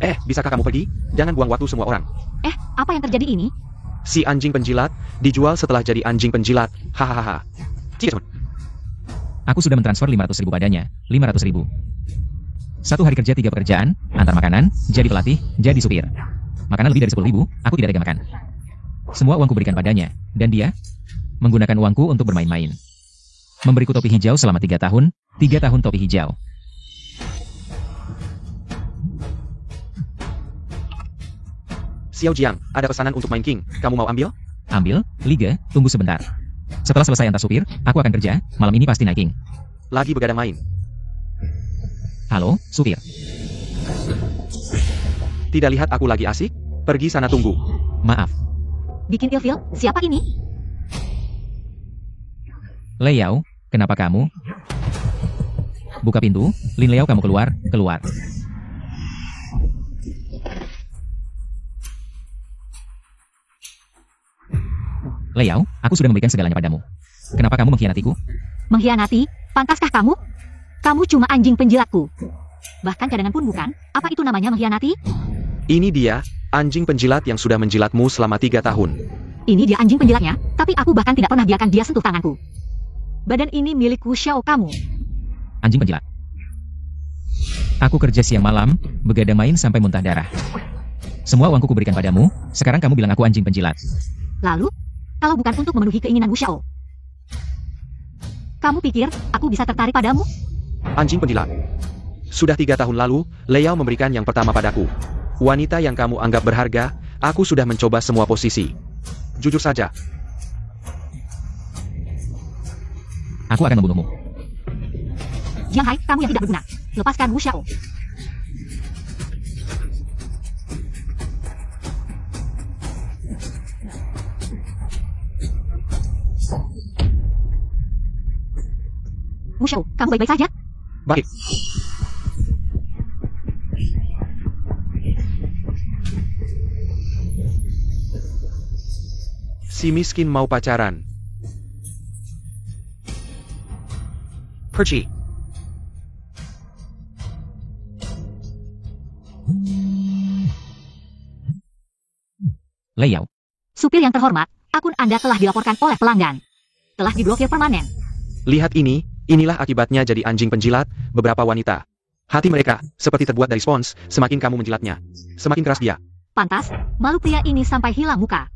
Bisakah kamu pergi? Jangan buang waktu semua orang. Apa yang terjadi ini? Si anjing penjilat dijual setelah jadi anjing penjilat. Hahaha. Cikesun. Aku sudah mentransfer 500.000 padanya. 500.000. Satu hari kerja 3 pekerjaan, antar makanan, jadi pelatih, jadi supir. Makanan lebih dari 10.000, aku tidak tega makan. Semua uangku berikan padanya, dan dia menggunakan uangku untuk bermain-main. Memberiku topi hijau selama 3 tahun, 3 tahun topi hijau. Xiao Jiang, ada pesanan untuk main King. Kamu mau ambil? Ambil, Liga, tunggu sebentar. Setelah selesai antar supir, aku akan kerja, malam ini pasti naik King. Lagi begadang main. Halo, supir. Tidak lihat aku lagi asik? Pergi sana tunggu. Maaf. Bikin ilfil, siapa ini? Leyao, kenapa kamu? Buka pintu, Lin Leyao kamu keluar, keluar. Leyao, aku sudah memberikan segalanya padamu. Kenapa kamu mengkhianatiku? Mengkhianati? Pantaskah kamu? Kamu cuma anjing penjilatku. Bahkan cadangan pun bukan. Apa itu namanya mengkhianati? Ini dia, anjing penjilat yang sudah menjilatmu selama 3 tahun. Ini dia anjing penjilatnya, tapi aku bahkan tidak pernah biarkan dia sentuh tanganku. Badan ini milik Wu Xiao kamu. Anjing penjilat. Aku kerja siang malam, begadang main sampai muntah darah. Semua uangku kuberikan padamu, sekarang kamu bilang aku anjing penjilat. Lalu? Kalau bukan untuk memenuhi keinginan Wu Xiao, kamu pikir aku bisa tertarik padamu? Anjing penjilat. Sudah 3 tahun lalu, Leyao memberikan yang pertama padaku. Wanita yang kamu anggap berharga, aku sudah mencoba semua posisi. Jujur saja. Aku akan membunuhmu. Jiang Hai, kamu yang tidak berguna. Lepaskan Wu Xiao. Wu Xiao, kamu baik-baik saja? Baik. Si miskin mau pacaran. Perci. Leyao. Supir yang terhormat, akun Anda telah dilaporkan oleh pelanggan. Telah diblokir permanen. Lihat ini, inilah akibatnya jadi anjing penjilat, beberapa wanita. Hati mereka, seperti terbuat dari spons, semakin kamu menjilatnya. Semakin keras dia. Pantas, malu pria ini sampai hilang muka.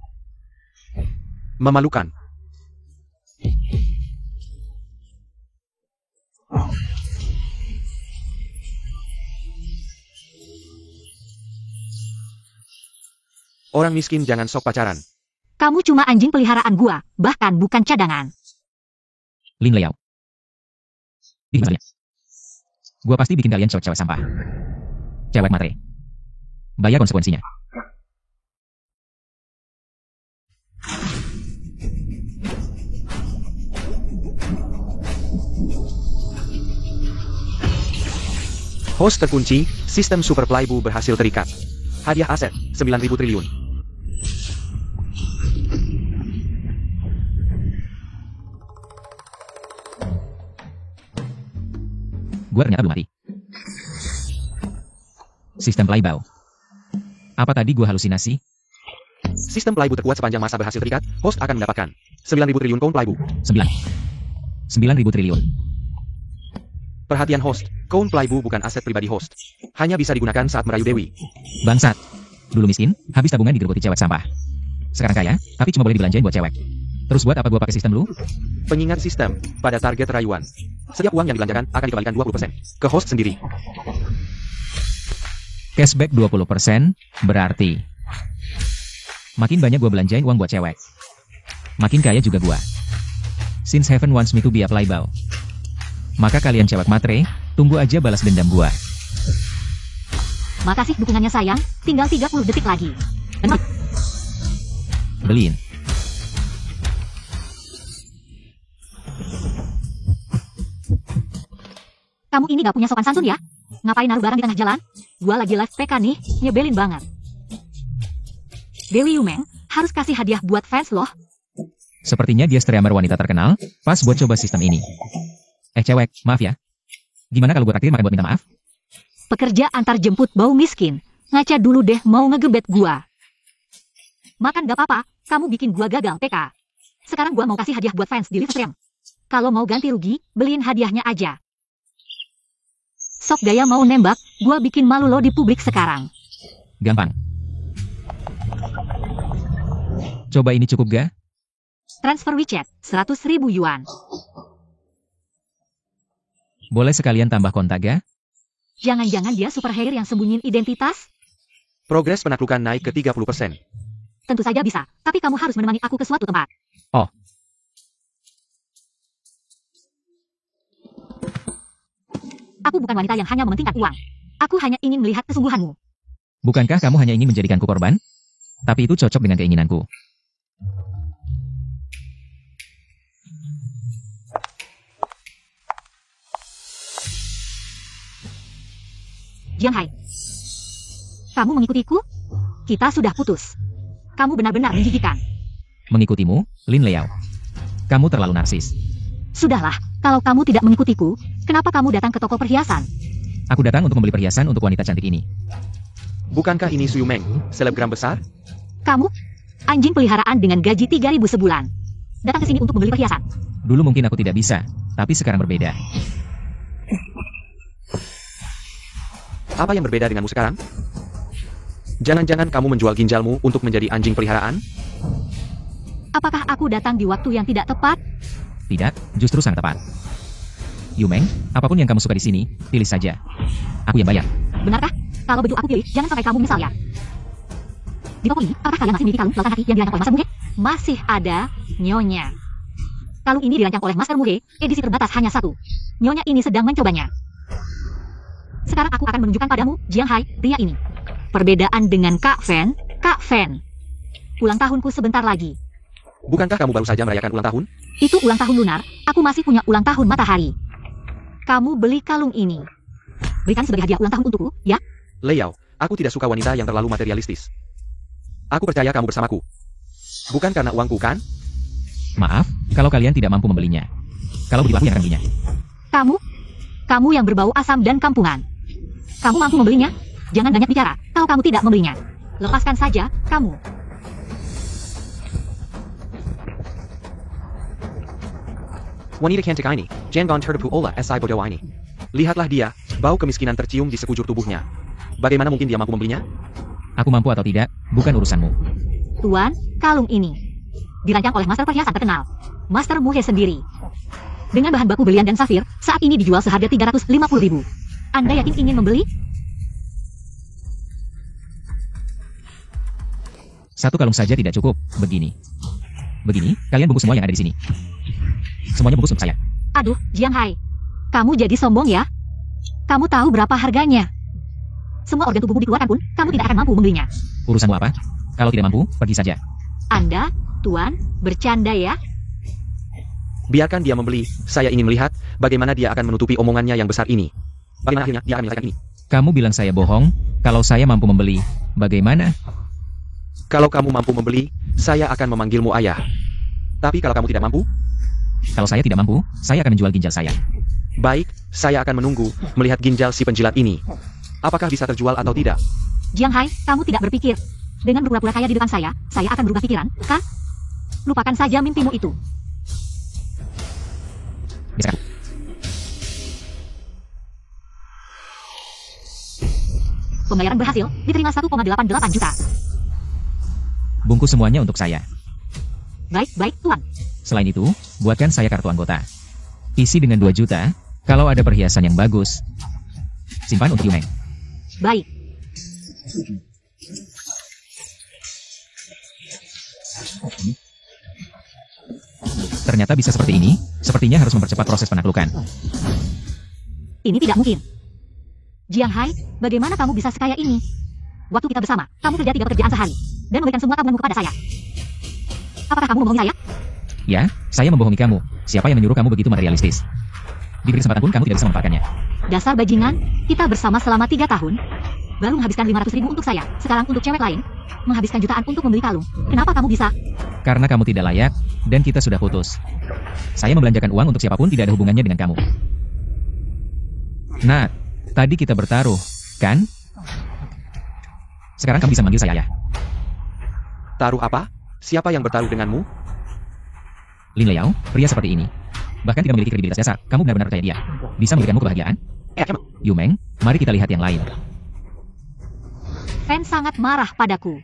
Memalukan. Orang miskin jangan sok pacaran. Kamu cuma anjing peliharaan gua, bahkan bukan cadangan. Lin Leyao. Di mana? Gua pasti bikin kalian cewek-cewek sampah. Cewek matre. Bayar konsekuensinya. Host terkunci, sistem Super Playbu berhasil terikat. Hadiah aset, 9.000 triliun. Gua ternyata belum mati. Sistem Playbau. Apa tadi gua halusinasi? Sistem Playbu terkuat sepanjang masa berhasil terikat, host akan mendapatkan 9.000 triliun koin Playbu. 9.000 triliun. Perhatian host, koin Playbu bukan aset pribadi host. Hanya bisa digunakan saat merayu Dewi. Bangsat. Dulu miskin, habis tabungan digerogoti cewek sampah. Sekarang kaya, tapi cuma boleh dibelanjain buat cewek. Terus buat apa gua pakai sistem lu? Pengingat sistem, pada target rayuan. Setiap uang yang dibelanjakan akan dikembalikan 20% ke host sendiri. Cashback 20% berarti makin banyak gua belanjain uang buat cewek, makin kaya juga gua. Since heaven wants me to be a playbau, maka kalian cewek matre, tunggu aja balas dendam gua. Makasih dukungannya sayang, tinggal 30 detik lagi. Beliin. Kamu ini gak punya sopan santun ya? Ngapain naruh barang di tengah jalan? Gua lagi live PK nih, nyebelin banget. Dewi Yumeng, harus kasih hadiah buat fans loh. Sepertinya dia streamer wanita terkenal, pas buat coba sistem ini. Cewek, maaf ya. Gimana kalau gue traktir makan buat minta maaf? Pekerja antar jemput bau miskin. ngaca dulu deh mau ngegebet gua. Makan gak apa-apa, kamu bikin gua gagal TK. Sekarang gua mau kasih hadiah buat fans di Livestream. Kalau mau ganti rugi, beliin hadiahnya aja. Sok gaya mau nembak, gua bikin malu lo di publik sekarang. Gampang. Coba ini cukup gak? Transfer WeChat, 100.000 yuan. Boleh sekalian tambah kontak gak? Jangan-jangan dia super hacker yang sembunyiin identitas? Progres penaklukan naik ke 30%. Tentu saja bisa, tapi kamu harus menemani aku ke suatu tempat. Oh. Aku bukan wanita yang hanya mementingkan uang. Aku hanya ingin melihat kesungguhanmu. Bukankah kamu hanya ingin menjadikanku korban? Tapi itu cocok dengan keinginanku. Jiang Hai. Kamu mengikutiku? Kita sudah putus. Kamu benar-benar menjijikan. Mengikutimu, Lin Liao. Kamu terlalu narsis. Sudahlah, kalau kamu tidak mengikutiku, kenapa kamu datang ke toko perhiasan? Aku datang untuk membeli perhiasan untuk wanita cantik ini. Bukankah ini Su Yumeng, selebgram besar? Kamu? Anjing peliharaan dengan gaji 3.000 sebulan. Datang ke sini untuk membeli perhiasan. Dulu mungkin aku tidak bisa, tapi sekarang berbeda. Apa yang berbeda denganmu sekarang? Jangan-jangan kamu menjual ginjalmu untuk menjadi anjing peliharaan? Apakah aku datang di waktu yang tidak tepat? Tidak, justru sangat tepat. Yumeng, apapun yang kamu suka di sini, pilih saja. Aku yang bayar. Benarkah? Kalau begitu aku pilih, jangan sampai kamu menyesal ya. Di toko ini, apakah kalian masih memiliki kalung lautan hati yang dirancang oleh Master Muhe? Masih ada, Nyonya. Kalung ini dirancang oleh Master Muhe, edisi terbatas hanya satu. Nyonya ini sedang mencobanya. Sekarang aku akan menunjukkan padamu, Jiang Hai, pria ini. Perbedaan dengan Kak Fen, ulang tahunku sebentar lagi. Bukankah kamu baru saja merayakan ulang tahun? Itu ulang tahun lunar, aku masih punya ulang tahun matahari. Kamu beli kalung ini. Berikan sebagai hadiah ulang tahun untukku, ya? Liao, aku tidak suka wanita yang terlalu materialistis. Aku percaya kamu bersamaku. Bukan karena uangku, kan? Maaf, kalau kalian tidak mampu membelinya. Kalau begitu aku yang akan belinya. Kamu yang berbau asam dan kampungan. Kamu mampu membelinya? Jangan banyak bicara, kalau kamu tidak membelinya. Lepaskan saja, kamu. Wanita cantik ini, jangan tertipu oleh si bodoh ini. Lihatlah dia, bau kemiskinan tercium di sekujur tubuhnya. Bagaimana mungkin dia mampu membelinya? Aku mampu atau tidak, bukan urusanmu. Tuan, kalung ini dirancang oleh master perhiasan terkenal, Master Muhe sendiri. Dengan bahan baku berlian dan safir, saat ini dijual seharga 350.000. Anda yakin ingin membeli? Satu kalung saja tidak cukup, begini. Begini, kalian bungkus semua yang ada di sini. Semuanya bungkus untuk saya. Aduh, Jiang Hai. Kamu jadi sombong ya? Kamu tahu berapa harganya? Semua organ tubuhmu dikeluarkan pun, kamu tidak akan mampu membelinya. Urusanmu apa? Kalau tidak mampu, pergi saja. Anda, Tuan, bercanda ya? Biarkan dia membeli, saya ingin melihat bagaimana dia akan menutupi omongannya yang besar ini. Bagaimana akhirnya dia akan menyelesaikan ini? Kamu bilang saya bohong, kalau saya mampu membeli, bagaimana? Kalau kamu mampu membeli, saya akan memanggilmu ayah. Tapi kalau kamu tidak mampu? Kalau saya tidak mampu, saya akan menjual ginjal saya. Baik, saya akan menunggu, melihat ginjal si penjilat ini. Apakah bisa terjual atau tidak? Jiang Hai, kamu tidak berpikir. Dengan berpura-pura kaya di depan saya akan berubah pikiran, kan? Lupakan saja mimpimu itu. Bisa. Pembayaran berhasil, diterima 1,88 juta. Bungkus semuanya untuk saya. Baik, Tuan. Selain itu, buatkan saya kartu anggota. Isi dengan 2 juta, kalau ada perhiasan yang bagus. Simpan untuk Yumeng. Baik. Ternyata bisa seperti ini, sepertinya harus mempercepat proses penaklukan. Ini tidak mungkin. Jiang Hai, bagaimana kamu bisa sekaya ini? Waktu kita bersama, kamu kerja 3 pekerjaan sehari, dan memberikan semua tabunganmu kepada saya. Apakah kamu membohongi saya? Ya, saya membohongi kamu. Siapa yang menyuruh kamu begitu materialistis? Diberi kesempatan pun kamu tidak bisa memanfaatkannya. Dasar bajingan, kita bersama selama 3 tahun. Baru menghabiskan 500.000 untuk saya, sekarang untuk cewek lain. Menghabiskan jutaan untuk membeli kalung. Kenapa kamu bisa? Karena kamu tidak layak, dan kita sudah putus. Saya membelanjakan uang untuk siapapun tidak ada hubungannya dengan kamu. Nah, tadi kita bertaruh, kan? Sekarang kamu bisa manggil saya ayah. Taruh apa? Siapa yang bertaruh denganmu? Lin Liao, pria seperti ini. Bahkan tidak memiliki kredibilitas dasar. Kamu benar-benar percaya dia. Bisa memberikanmu kebahagiaan? Yu Meng, mari kita lihat yang lain. Fan sangat marah padaku.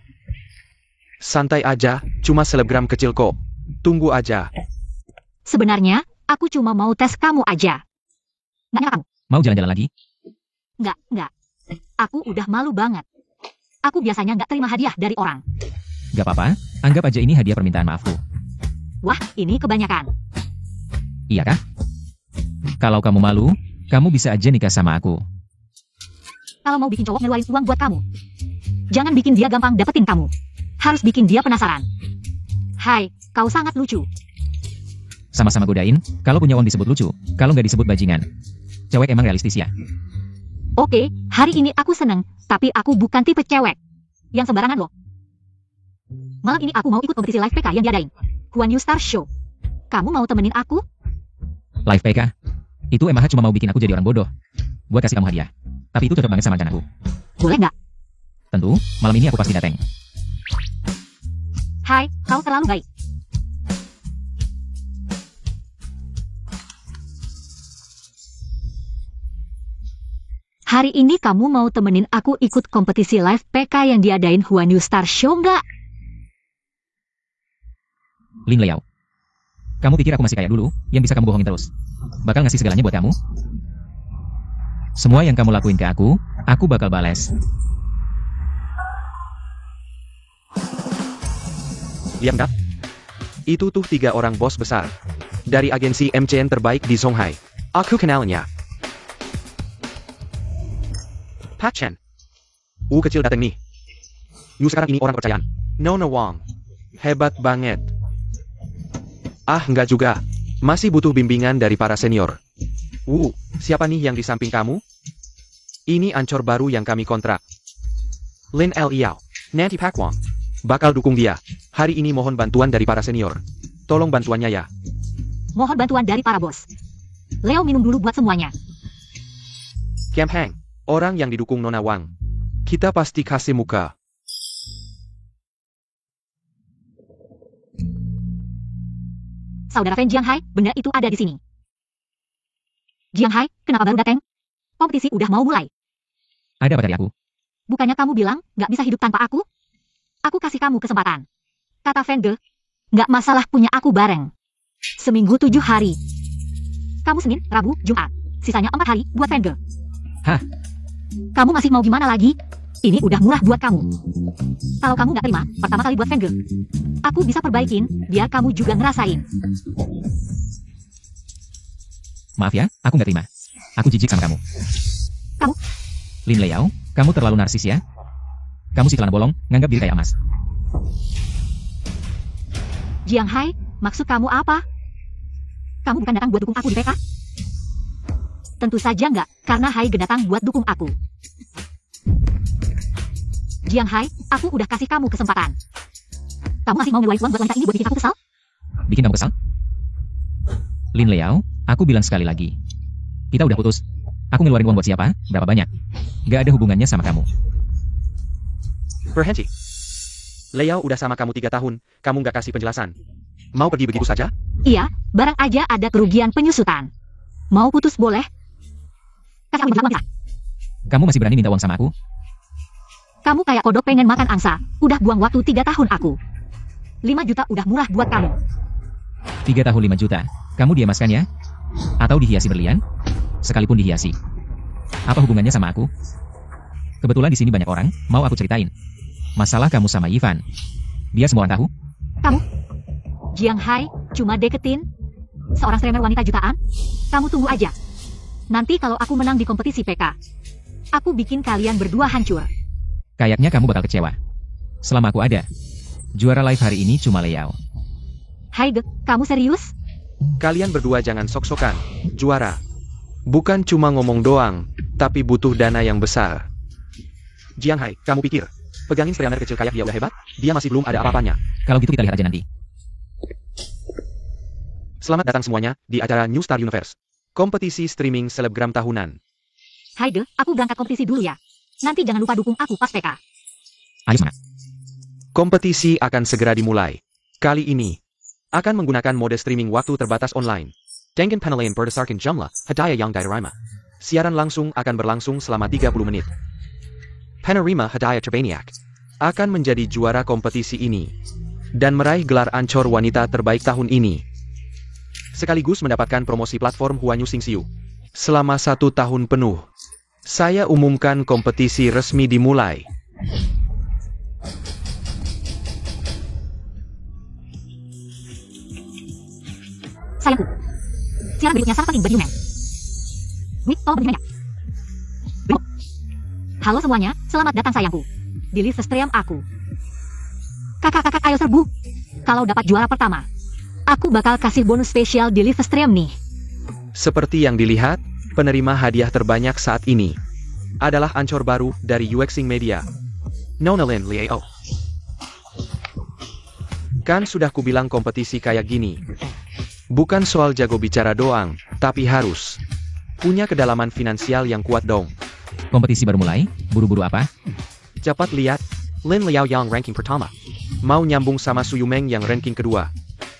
Santai aja, cuma selebgram kecil kok. Tunggu aja. Sebenarnya, aku cuma mau tes kamu aja. Nggak nyala kamu? Mau jalan-jalan lagi? Nggak. Aku udah malu banget. Aku biasanya nggak terima hadiah dari orang. Gak apa-apa, anggap aja ini hadiah permintaan maafku. Wah, ini kebanyakan. Iya kah? Kalau kamu malu, kamu bisa aja nikah sama aku. Kalau mau bikin cowok ngeluarin uang buat kamu, jangan bikin dia gampang dapetin kamu. Harus bikin dia penasaran. Hai, kau sangat lucu. Sama-sama godain, kalau punya uang disebut lucu, kalau nggak disebut bajingan. Cewek emang realistis ya? Oke, hari ini aku seneng, tapi aku bukan tipe cewek yang sembarangan loh. Malam ini aku mau ikut kompetisi live PK yang diadain Huan Yu Star Show. Kamu mau temenin aku? Live PK? Itu MH cuma mau bikin aku jadi orang bodoh. Buat kasih kamu hadiah. Tapi itu cocok banget sama rencanaku. Boleh nggak? Tentu, malam ini aku pasti datang. Hai, kau terlalu baik. Hari ini kamu mau temenin aku ikut kompetisi live PK yang diadain Huan Yu Star Show nggak? Lin Liao. Kamu pikir aku masih kayak dulu, yang bisa kamu bohongin terus? Bakal ngasih segalanya buat kamu? Semua yang kamu lakuin ke aku bakal bales. Diam nggak? Itu tuh 3 orang bos besar. Dari agensi MCN terbaik di Shanghai. Aku kenalnya. Pat Chen. Kecil dateng nih. Yu sekarang ini orang kepercayaan. Nona Wang. Hebat banget. Enggak juga. Masih butuh bimbingan dari para senior. Siapa nih yang di samping kamu? Ini ancor baru yang kami kontrak. Lin Liao. Nanti Pak Wang. Bakal dukung dia. Hari ini mohon bantuan dari para senior. Tolong bantuannya ya. Mohon bantuan dari para bos. Leo minum dulu buat semuanya. Kiam Hang. Orang yang didukung Nona Wang. Kita pasti kasih muka. Saudara Fan Jiang Hai, benda itu ada di sini. Jiang Hai, kenapa baru datang? Kompetisi udah mau mulai. Ada apa dari aku? Bukannya kamu bilang, nggak bisa hidup tanpa aku? Aku kasih kamu kesempatan. Kata Fan Ge, nggak masalah punya aku bareng. Seminggu 7 hari. Kamu Senin, Rabu, Jumat. Sisanya 4 hari buat Fan Ge. Hah? Kamu masih mau gimana lagi? Ini udah murah buat kamu. Kalau kamu nggak terima, pertama kali buat Fan Ge, aku bisa perbaikin, biar kamu juga ngerasain. Maaf ya, aku nggak terima. Aku jijik sama kamu. Kamu? Lin Liao, kamu terlalu narsis ya? Kamu si celana bolong, nganggap diri kayak emas. Jiang Hai, maksud kamu apa? Kamu bukan datang buat dukung aku di PK? Tentu saja nggak, karena Hai Ge datang buat dukung aku. Jiang Hai, aku udah kasih kamu kesempatan. Kamu masih mau ngeluarin uang buat wanita ini buat bikin aku kesal? Bikin kamu kesal? Lin Liao, aku bilang sekali lagi. Kita udah putus. Aku ngeluarin uang buat siapa, berapa banyak. Gak ada hubungannya sama kamu. Berhenti. Leo udah sama kamu 3 tahun, kamu nggak kasih penjelasan. Mau pergi begitu saja? Iya, barang aja ada kerugian penyusutan. Mau putus boleh? Kasih aku uang kita. Kamu masih berani minta uang sama aku? Kamu kayak kodok pengen makan angsa. Udah buang waktu 3 tahun aku. 5 juta udah murah buat kamu. 3 tahun 5 juta. Kamu diemaskan ya? Atau dihiasi berlian? Sekalipun dihiasi. Apa hubungannya sama aku? Kebetulan di sini banyak orang, mau aku ceritain. Masalah kamu sama Ivan. Dia semua orang tahu? Kamu? Jiang Hai, cuma deketin? Seorang streamer wanita jutaan? Kamu tunggu aja. Nanti kalau aku menang di kompetisi PK, aku bikin kalian berdua hancur. Kayaknya kamu bakal kecewa. Selama aku ada, juara live hari ini cuma Liao. Hai Ge, kamu serius? Kalian berdua jangan sok-sokan. Juara. Bukan cuma ngomong doang, tapi butuh dana yang besar. Jiang Hai, kamu pikir pegangin streamer kecil kayak dia udah hebat? Dia masih belum ada apa-apanya. Kalau gitu kita lihat aja nanti. Selamat datang semuanya di acara New Star Universe. Kompetisi streaming selebgram tahunan. Hai Ge, aku berangkat kompetisi dulu ya. Nanti jangan lupa dukung aku pas PK. Ayo semangat. Kompetisi akan segera dimulai. Kali ini, akan menggunakan mode streaming waktu terbatas online. Dengan penilaian berdasarkan jumlah hadiah yang diterima. Siaran langsung akan berlangsung selama 30 menit. Penerima hadiah terbanyak akan menjadi juara kompetisi ini dan meraih gelar Ancor Wanita Terbaik tahun ini. Sekaligus mendapatkan promosi platform Huanyu Xingxiu. Selama 1 tahun penuh, saya umumkan kompetisi resmi dimulai. Sayangku, siaran berikutnya sangat penting bagi Yumen. Wih, tolong berdiri banyak. Halo semuanya, selamat datang sayangku. Di live stream aku. Kakak-kakak ayo serbu. Kalau dapat juara pertama, aku bakal kasih bonus spesial di live stream nih. Seperti yang dilihat, penerima hadiah terbanyak saat ini adalah Ancor baru dari UXing Media, Nonalyn Liao. Kan sudah kubilang kompetisi kayak gini. Bukan soal jago bicara doang, tapi harus punya kedalaman finansial yang kuat dong. Kompetisi baru mulai, buru-buru apa? Cepat lihat, Lin Liao yang ranking pertama mau nyambung sama Su Yumeng yang ranking kedua.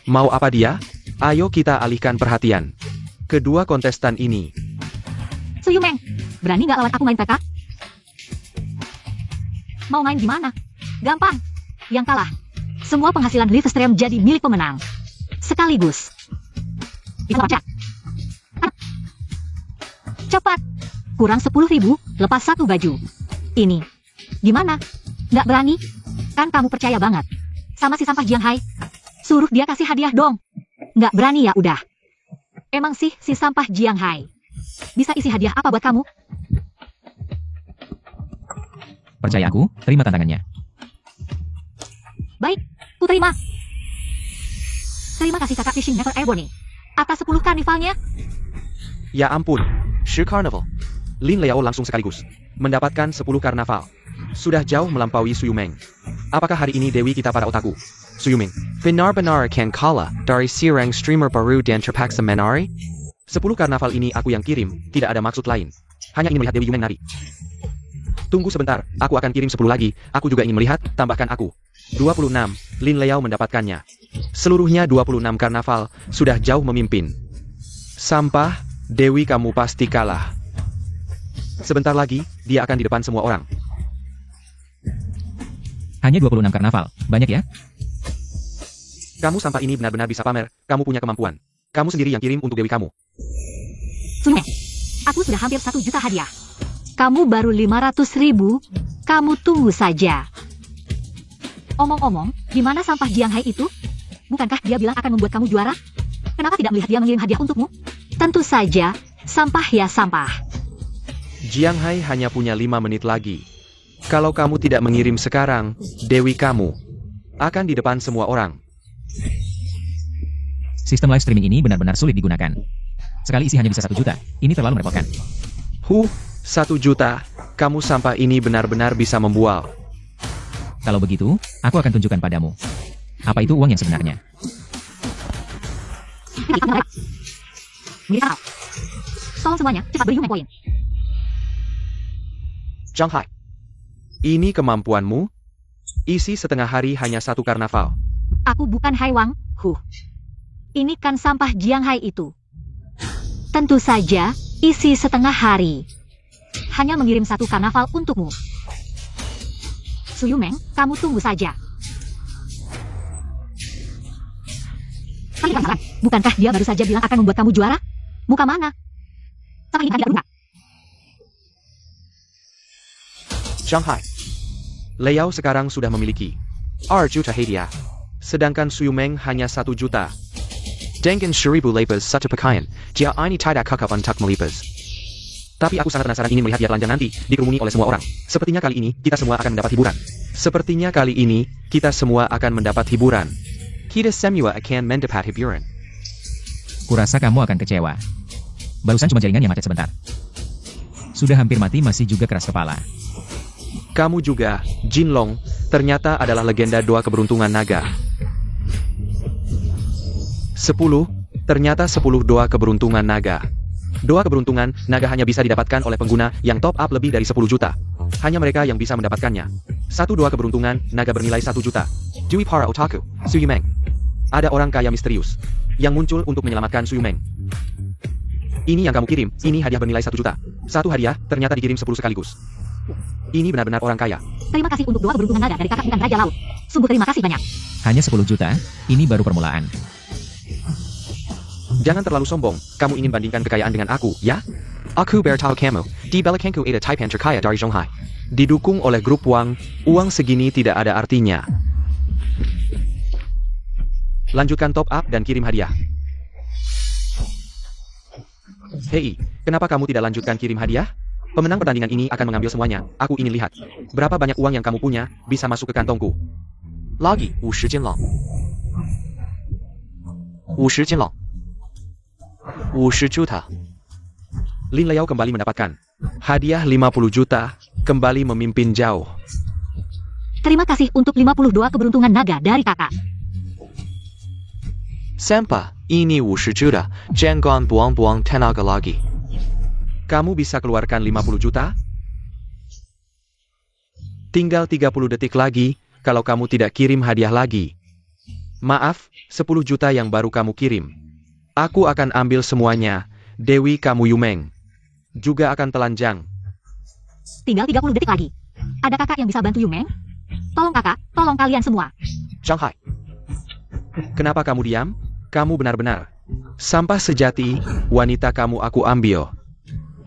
Mau apa dia? Ayo kita alihkan perhatian. Kedua kontestan ini. Su Yumeng, berani nggak lawan aku main PK? Mau main gimana? Gampang. Yang kalah, semua penghasilan live stream jadi milik pemenang. Sekaligus. Bisa baca. Cepat. Kurang 10.000, lepas 1 baju. Ini. Gimana? Nggak berani? Kan kamu percaya banget sama si sampah Jiang Hai. Suruh dia kasih hadiah dong. Nggak berani ya udah. Emang sih si sampah Jiang Hai bisa isi hadiah apa buat kamu? Percaya aku, terima tantangannya. Baik, ku terima. Terima kasih kakak Fishing Never Airborne atas 10 karnivalnya. Ya ampun, 10 Carnival. Lin Liao langsung sekaligus mendapatkan 10 karnaval. Sudah jauh melampaui Su Yumeng. Apakah hari ini Dewi kita para otaku? Su Yumeng, benar-benar akan kalah dari seorang streamer baru dan terpaksa menari? 10 karnaval ini aku yang kirim, tidak ada maksud lain. Hanya ingin melihat Dewi Yumeng nari. Tunggu sebentar, aku akan kirim 10 lagi, aku juga ingin melihat, tambahkan aku. 26, Lin Liao mendapatkannya. Seluruhnya 26 karnaval, sudah jauh memimpin. Sampah, Dewi kamu pasti kalah. Sebentar lagi, dia akan di depan semua orang. Hanya 26 karnaval, banyak ya? Kamu sampah ini benar-benar bisa pamer, kamu punya kemampuan. Kamu sendiri yang kirim untuk Dewi kamu. Su Yumeng, aku sudah hampir 1 juta hadiah. Kamu baru 500.000, kamu tunggu saja. Omong-omong, di mana sampah Jiang Hai itu? Bukankah dia bilang akan membuat kamu juara? Kenapa tidak melihat dia mengirim hadiah untukmu? Tentu saja, sampah ya sampah. Jiang Hai hanya punya 5 menit lagi. Kalau kamu tidak mengirim sekarang, Dewi kamu akan di depan semua orang. Sistem live streaming ini benar-benar sulit digunakan. Sekali isi hanya bisa 1 juta, ini terlalu merepotkan. 1 juta, kamu sampah ini benar-benar bisa membual. Kalau begitu, aku akan tunjukkan padamu. Apa itu uang yang sebenarnya? Tolong semuanya, cepat beri Yumen koin. Jiang Hai, ini kemampuanmu? Isi setengah hari hanya 1 karnaval. Aku bukan Hai Wang, Ini kan sampah Jiang Hai itu. Tentu saja, isi setengah hari. Hanya mengirim 1 karnaval untukmu. Su Yumeng, kamu tunggu saja. Bukankah dia baru saja bilang akan membuat kamu juara? Muka mana? Sampai ini tidak. Jiang Hai, Liao sekarang sudah memiliki 2 juta hadiah, sedangkan Su Yumeng hanya 1 juta. Dengan 1000 lepas 1 pakaian, dia ini tidak kakak untuk melipas. Tapi aku sangat penasaran ingin melihat dia telanjang nanti, dikerumuni oleh semua orang. Sepertinya kali ini, kita semua akan mendapat hiburan. Kita semua akan mendapat hiburan. Kurasa kamu akan kecewa. Barusan cuma jaringan yang macet sebentar. Sudah hampir mati masih juga keras kepala. Kamu juga, Jin Long, ternyata adalah legenda doa keberuntungan naga. 10, ternyata 10 doa keberuntungan naga. Doa keberuntungan naga hanya bisa didapatkan oleh pengguna yang top up lebih dari 10 juta. Hanya mereka yang bisa mendapatkannya. 1-2 keberuntungan, naga bernilai 1 juta. Dewey para otaku, Suyumeng. Ada orang kaya misterius yang muncul untuk menyelamatkan Suyumeng. Ini yang kamu kirim, ini hadiah bernilai 1 juta. Satu hadiah, ternyata dikirim 10 sekaligus. Ini benar-benar orang kaya. Terima kasih untuk doa keberuntungan naga dari kakak ikan Raja Laut. Sungguh terima kasih banyak. Hanya 10 juta, ini baru permulaan. Jangan terlalu sombong, kamu ingin bandingkan kekayaan dengan aku, ya? Aku bertahu kamu, di belakangku ada Taipan terkaya dari Shanghai. Didukung oleh grup Wang, uang segini tidak ada artinya. Lanjutkan top up dan kirim hadiah. Hei, kenapa kamu tidak lanjutkan kirim hadiah? Pemenang pertandingan ini akan mengambil semuanya, aku ingin lihat. Berapa banyak uang yang kamu punya, bisa masuk ke kantongku. Lagi, 50 金了。50金了。50 juta. Lin Liao kembali mendapatkan hadiah 50 juta, kembali memimpin jauh. Terima kasih untuk 52 keberuntungan naga dari kakak. Senpai, ini 50 juta, jangan buang-buang tenaga lagi. Kamu bisa keluarkan 50 juta? Tinggal 30 detik lagi, kalau kamu tidak kirim hadiah lagi. Maaf, 10 juta yang baru kamu kirim. Aku akan ambil semuanya, Dewi kamu Yumeng. Juga akan telanjang. Tinggal 30 detik lagi. Ada kakak yang bisa bantu Yumeng? Tolong kakak, tolong kalian semua. Shanghai. Kenapa kamu diam? Kamu benar-benar sampah sejati, wanita kamu aku ambil.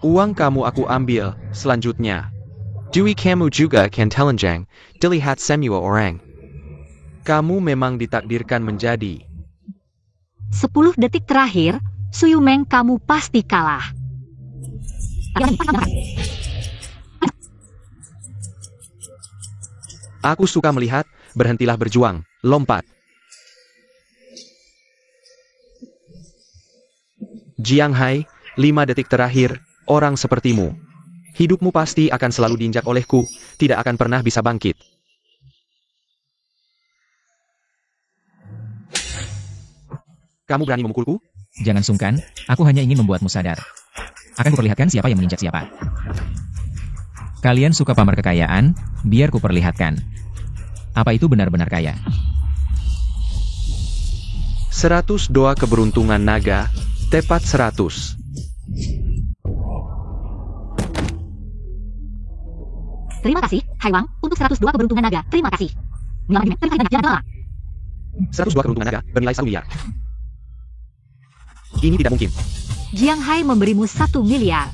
Uang kamu aku ambil, selanjutnya. Dewi kamu juga kan telanjang, dilihat semua orang. Kamu memang ditakdirkan menjadi. 10 detik terakhir, Suyumeng kamu pasti kalah. Aku suka melihat, berhentilah berjuang, lompat. Jiang Hai, 5 detik terakhir, orang sepertimu. Hidupmu pasti akan selalu diinjak olehku, tidak akan pernah bisa bangkit. Kamu berani memukulku? Jangan sungkan, aku hanya ingin membuatmu sadar. Akan kuperlihatkan siapa yang menginjak siapa. Kalian suka pamer kekayaan, biar kuperlihatkan. Apa itu benar-benar kaya? 102 keberuntungan naga, tepat 100. Terima kasih, Hai Wang, untuk 102 keberuntungan naga. Terima kasih. Terima kasih banyak, jangan lama. 102 keberuntungan naga, bernilai 1 miliar. Ini tidak mungkin. Jiang Hai memberimu 1 miliar.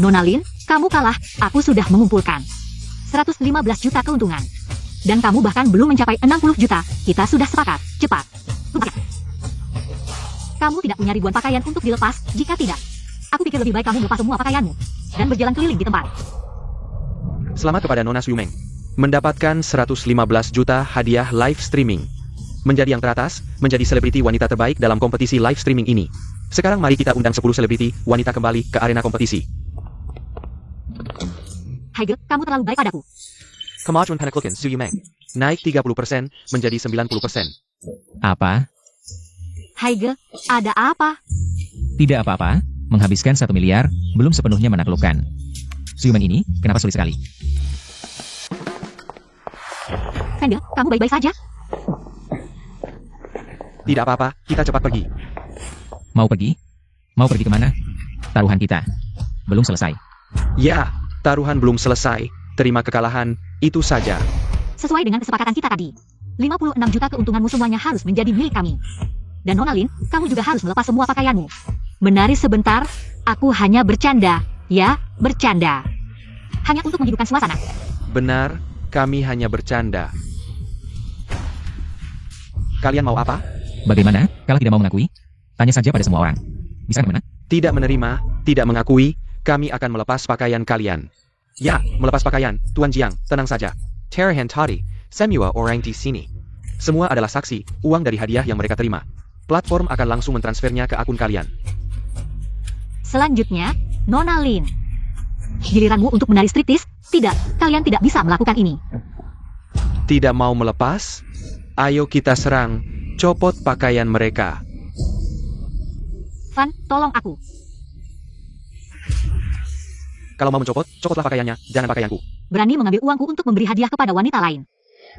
Nona Lin, kamu kalah, aku sudah mengumpulkan 115 juta keuntungan. Dan kamu bahkan belum mencapai 60 juta, kita sudah sepakat, cepat. Kamu tidak punya ribuan pakaian untuk dilepas, jika tidak. Aku pikir lebih baik kamu melepas semua pakaianmu, dan berjalan keliling di tempat. Selamat kepada Nona Suyumeng. Mendapatkan 115 juta hadiah live streaming. Menjadi yang teratas, menjadi selebriti wanita terbaik dalam kompetisi live streaming ini. Sekarang mari kita undang 10 selebriti wanita kembali ke arena kompetisi. Haige, kamu terlalu baik padaku. Kemajuan Peneklukan Suyumeng naik 30% menjadi 90%. Apa? Haige, ada apa? Tidak apa-apa, menghabiskan 1 miliar, belum sepenuhnya menaklukkan. Suyumeng ini, kenapa sulit sekali? Haige, kamu baik-baik saja? Tidak apa-apa, kita cepat pergi. Mau pergi? Mau pergi kemana? Taruhan kita belum selesai. Ya, taruhan belum selesai. Terima kekalahan, itu saja. Sesuai dengan kesepakatan kita tadi. 56 juta keuntunganmu semuanya harus menjadi milik kami. Dan Nona Lin, kamu juga harus melepas semua pakaianmu. Menari sebentar, aku hanya bercanda. Ya, bercanda. Hanya untuk menghidupkan suasana. Benar, kami hanya bercanda. Kalian mau apa? Bagaimana, kalau tidak mau mengakui? Tanya saja pada semua orang. Bisa kemana? Tidak menerima, tidak mengakui, kami akan melepas pakaian kalian. Ya, melepas pakaian, Tuan Jiang, tenang saja. Terahan tadi, semua orang di sini. Semua adalah saksi, uang dari hadiah yang mereka terima. Platform akan langsung mentransfernya ke akun kalian. Selanjutnya, Nona Lin. Giliranmu untuk menari striptease? Tidak, kalian tidak bisa melakukan ini. Tidak mau melepas? Ayo kita serang, copot pakaian mereka. Fan, tolong aku. Kalau mau mencopot, copotlah pakaiannya, jangan pakaianku. berani mengambil uangku untuk memberi hadiah kepada wanita lain.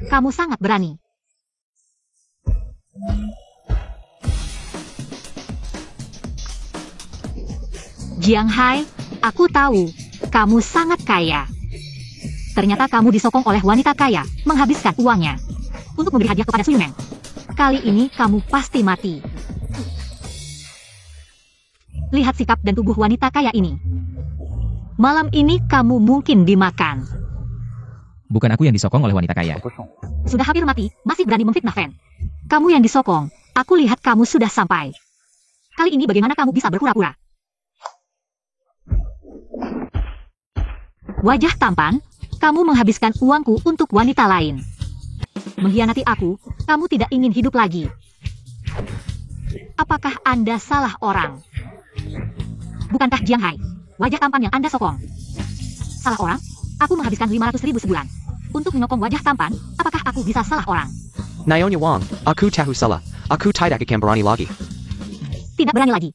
Kamu sangat berani. Jiang Hai, aku tahu, kamu sangat kaya. Ternyata kamu disokong oleh wanita kaya, menghabiskan uangnya untuk memberi hadiah kepada Su Yumeng. Kali ini kamu pasti mati. Lihat sikap dan tubuh wanita kaya ini. Malam ini kamu mungkin dimakan. Bukan aku yang disokong oleh wanita kaya. Sudah hampir mati, masih berani memfitnah Fan. Kamu yang disokong, aku lihat kamu sudah sampai. Kali ini bagaimana kamu bisa berpura-pura? Wajah tampan, kamu menghabiskan uangku untuk wanita lain. Mengkhianati aku, kamu tidak ingin hidup lagi. Apakah Anda salah orang? Bukankah Jiang Hai, wajah tampan yang Anda sokong? Salah orang? Aku menghabiskan 500.000 sebulan. Untuk menyokong wajah tampan, apakah aku bisa salah orang? Nyonya Wang, aku tahu salah. Aku tidak akan berani lagi. Tidak berani lagi.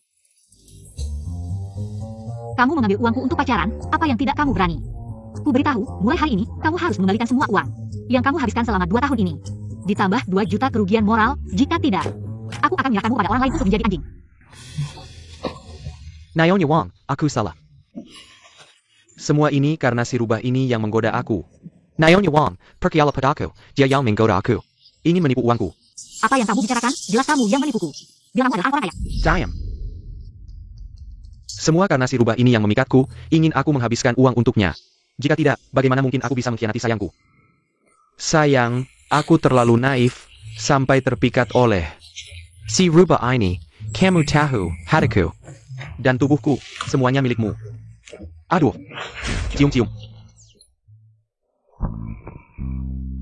Kamu mengambil uangku untuk pacaran, apa yang tidak kamu berani? Ku beritahu, mulai hari ini, kamu harus mengembalikan semua uang yang kamu habiskan selama 2 tahun ini. Ditambah 2 juta kerugian moral, jika tidak, aku akan menyerahkanmu pada orang lain untuk menjadi anjing. Nyonya Wang, aku salah. Semua ini karena si rubah ini yang menggoda aku. Nyonya Wang, percayalah padaku, dia yang menggoda aku. Ini menipu uangku. Apa yang kamu bicarakan, jelas kamu yang menipuku. Bilang kamu adalah orang kaya. Diam. Semua karena si rubah ini yang memikatku, ingin aku menghabiskan uang untuknya. Jika tidak, bagaimana mungkin aku bisa mengkhianati sayangku? Sayang, aku terlalu naif, sampai terpikat oleh si rubah ini. Kamu tahu, hatiku dan tubuhku, semuanya milikmu. Aduh, cium-cium.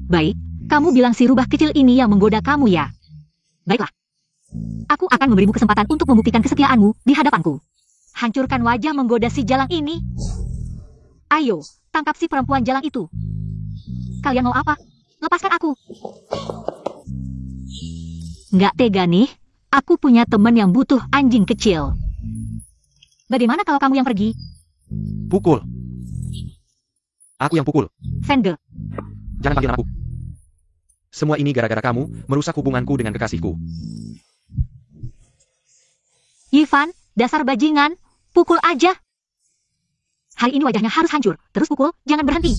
Baik, kamu bilang si rubah kecil ini yang menggoda kamu ya? Baiklah. Aku akan memberimu kesempatan untuk membuktikan kesetiaanmu di hadapanku. Hancurkan wajah menggoda si jalang ini. Ayo, tangkap si perempuan jalang itu. Kalian mau apa? Lepaskan aku. Nggak tega nih, aku punya teman yang butuh anjing kecil. Bagaimana kalau kamu yang pergi? Pukul. Aku yang pukul. Fenge. Jangan panggil aku. Semua ini gara-gara kamu, merusak hubunganku dengan kekasihku. Yifan, dasar bajingan, pukul aja. Hari ini wajahnya harus hancur, terus pukul, jangan berhenti.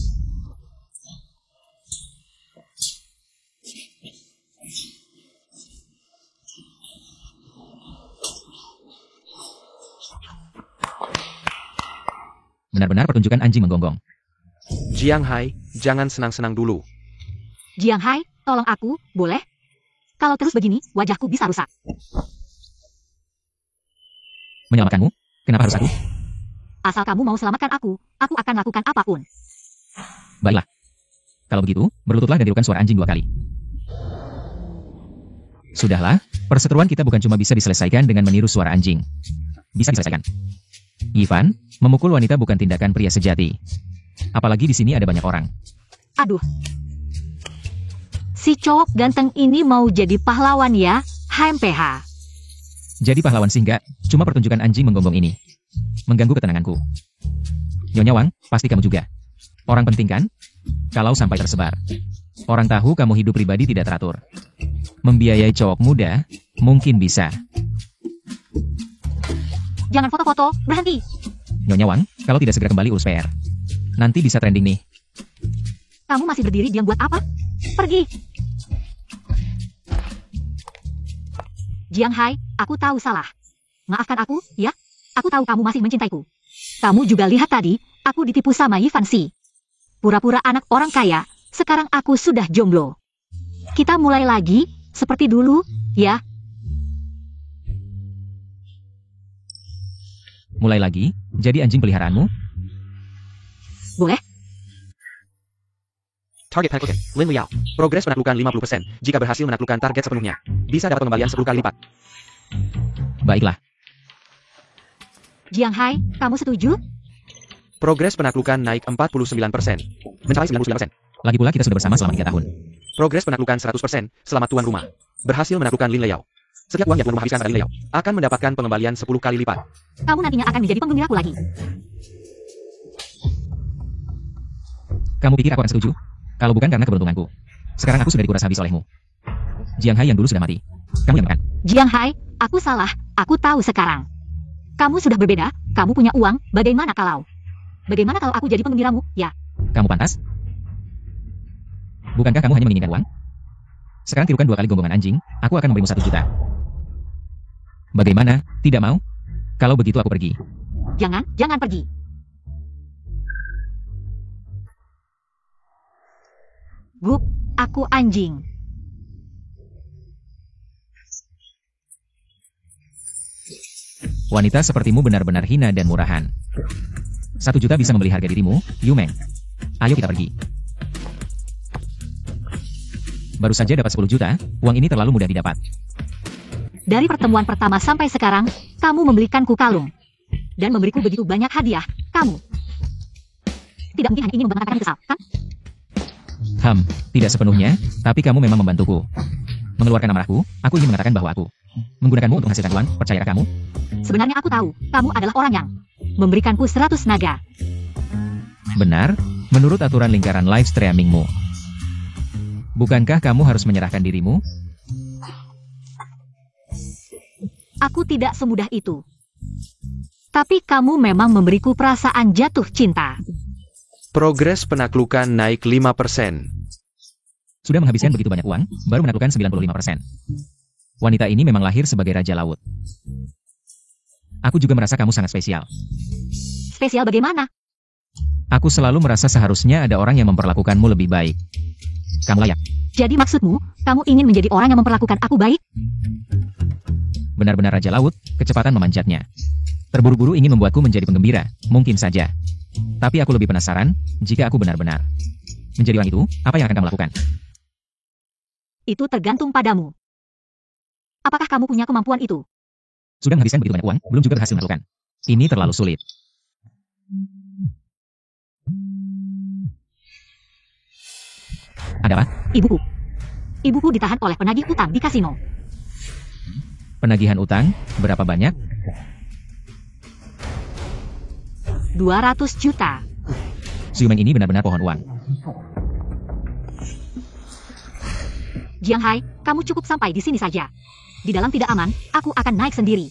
Benar-benar pertunjukan anjing menggonggong. Jiang Hai, jangan senang-senang dulu. Jiang Hai, tolong aku, boleh? Kalau terus begini, wajahku bisa rusak. Menyelamatkanmu? Kenapa harus aku? Asal kamu mau selamatkan aku akan lakukan apapun. Baiklah. Kalau begitu, berlututlah dan tirukan suara anjing 2 kali. Sudahlah, perseteruan kita bukan cuma bisa diselesaikan dengan meniru suara anjing. Bisa diselesaikan. Yifan, memukul wanita bukan tindakan pria sejati. Apalagi di sini ada banyak orang. Aduh. Si cowok ganteng ini mau jadi pahlawan ya, HMPH. Jadi pahlawan singgah, cuma pertunjukan anjing menggonggong ini. Mengganggu ketenanganku. Nyonya Wang, pasti kamu juga. Orang penting kan? Kalau sampai tersebar. Orang tahu kamu hidup pribadi tidak teratur. Membiayai cowok muda, mungkin bisa. Jangan foto-foto, berhenti. Nyonya Wang, kalau tidak segera kembali urus PR. Nanti bisa trending nih. Kamu masih berdiri diam buat apa? Pergi. Jiang Hai, aku tahu salah. Maafkan aku, ya? Aku tahu kamu masih mencintaiku. Kamu juga lihat tadi, aku ditipu sama Yifan Si. Pura-pura anak orang kaya, sekarang aku sudah jomblo. Kita mulai lagi, seperti dulu, ya? Mulai lagi, jadi anjing peliharaanmu? Boleh? Target tacklekan, Lin Liao. Progres menaklukkan 50%. Jika berhasil menaklukkan target sepenuhnya, bisa dapat pengembalian 10 kali lipat. Baiklah. Jiang Hai, kamu setuju? Progres penaklukan naik 49%. Mencapai 99%. Lagi pula kita sudah bersama selama 3 tahun. Progres penaklukan 100%, selamat tuan rumah. Berhasil menaklukkan Lin Liao. Setiap uang yang tuan rumah habiskan pada Lin Liao, akan mendapatkan pengembalian 10 kali lipat. Kamu nantinya akan menjadi penggembiraku lagi. Kamu pikir aku akan setuju? Kalau bukan karena keberuntunganku. Sekarang aku sudah dikuras habis olehmu. Jiang Hai yang dulu sudah mati. Kamu yang makan. Jiang Hai, aku salah. Aku tahu sekarang. Kamu sudah berbeda, kamu punya uang, bagaimana kalau aku jadi pengembiramu, ya? Kamu pantas? Bukankah kamu hanya menginginkan uang? Sekarang tirukan 2 kali gonggongan anjing, aku akan memberimu 1 juta. Bagaimana? Tidak mau? Kalau begitu aku pergi. Jangan pergi. Gup, aku anjing. Wanita sepertimu benar-benar hina dan murahan. 1 juta bisa membeli harga dirimu, Yu Meng. Ayo kita pergi. Baru saja dapat 10 juta, uang ini terlalu mudah didapat. Dari pertemuan pertama sampai sekarang, kamu membelikanku kalung. Dan memberiku begitu banyak hadiah, kamu. Tidak mungkin hanya ingin membanggakan kesal, kan? Tidak sepenuhnya, tapi kamu memang membantuku. Mengeluarkan amarahku, aku ingin mengatakan bahwa aku menggunakanmu untuk menghasilkan uang, percayakah kamu? Sebenarnya aku tahu, kamu adalah orang yang memberikanku 100 naga. Benar, menurut aturan lingkaran live streamingmu. Bukankah kamu harus menyerahkan dirimu? Aku tidak semudah itu. Tapi kamu memang memberiku perasaan jatuh cinta. Progres penaklukan naik 5%. Sudah menghabiskan begitu banyak uang, baru menaklukkan 95%. Wanita ini memang lahir sebagai Raja Laut. Aku juga merasa kamu sangat spesial. Spesial bagaimana? Aku selalu merasa seharusnya ada orang yang memperlakukanmu lebih baik. Kamu layak. Jadi maksudmu, kamu ingin menjadi orang yang memperlakukan aku baik? Benar-benar Raja Laut, kecepatan memanjatnya. Terburu-buru ingin membuatku menjadi penggembira, mungkin saja. Tapi aku lebih penasaran, jika aku benar-benar menjadi orang itu, apa yang akan kamu lakukan? Itu tergantung padamu. Apakah kamu punya kemampuan itu? Sudah menghabiskan begitu banyak uang, belum juga berhasil melakukan. Ini terlalu sulit. Ada apa? Ibuku. Ibuku ditahan oleh penagih utang di kasino. Penagihan utang, berapa banyak? 200 juta. Siumeng ini benar-benar pohon uang. Jiang Hai, kamu cukup sampai di sini saja. Di dalam tidak aman, aku akan naik sendiri.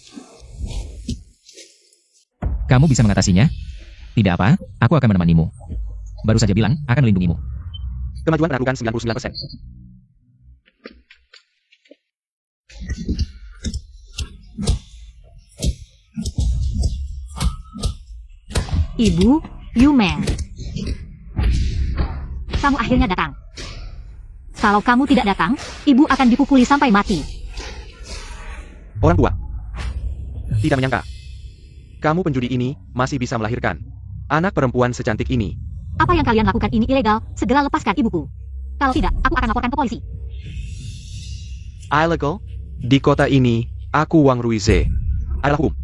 Kamu bisa mengatasinya? Tidak apa, aku akan menemanimu. Baru saja bilang, akan melindungimu. Kemajuan penaklukan 99%. Ibu, Yu Meng. Kamu akhirnya datang. Kalau kamu tidak datang, ibu akan dipukuli sampai mati. Orang tua. Tidak menyangka. Kamu penjudi ini masih bisa melahirkan anak perempuan secantik ini. Apa yang kalian lakukan ini ilegal, segera lepaskan ibuku. Kalau tidak, aku akan laporkan ke polisi. Illegal? Di kota ini, aku Wang Ruize. Adalah hukum.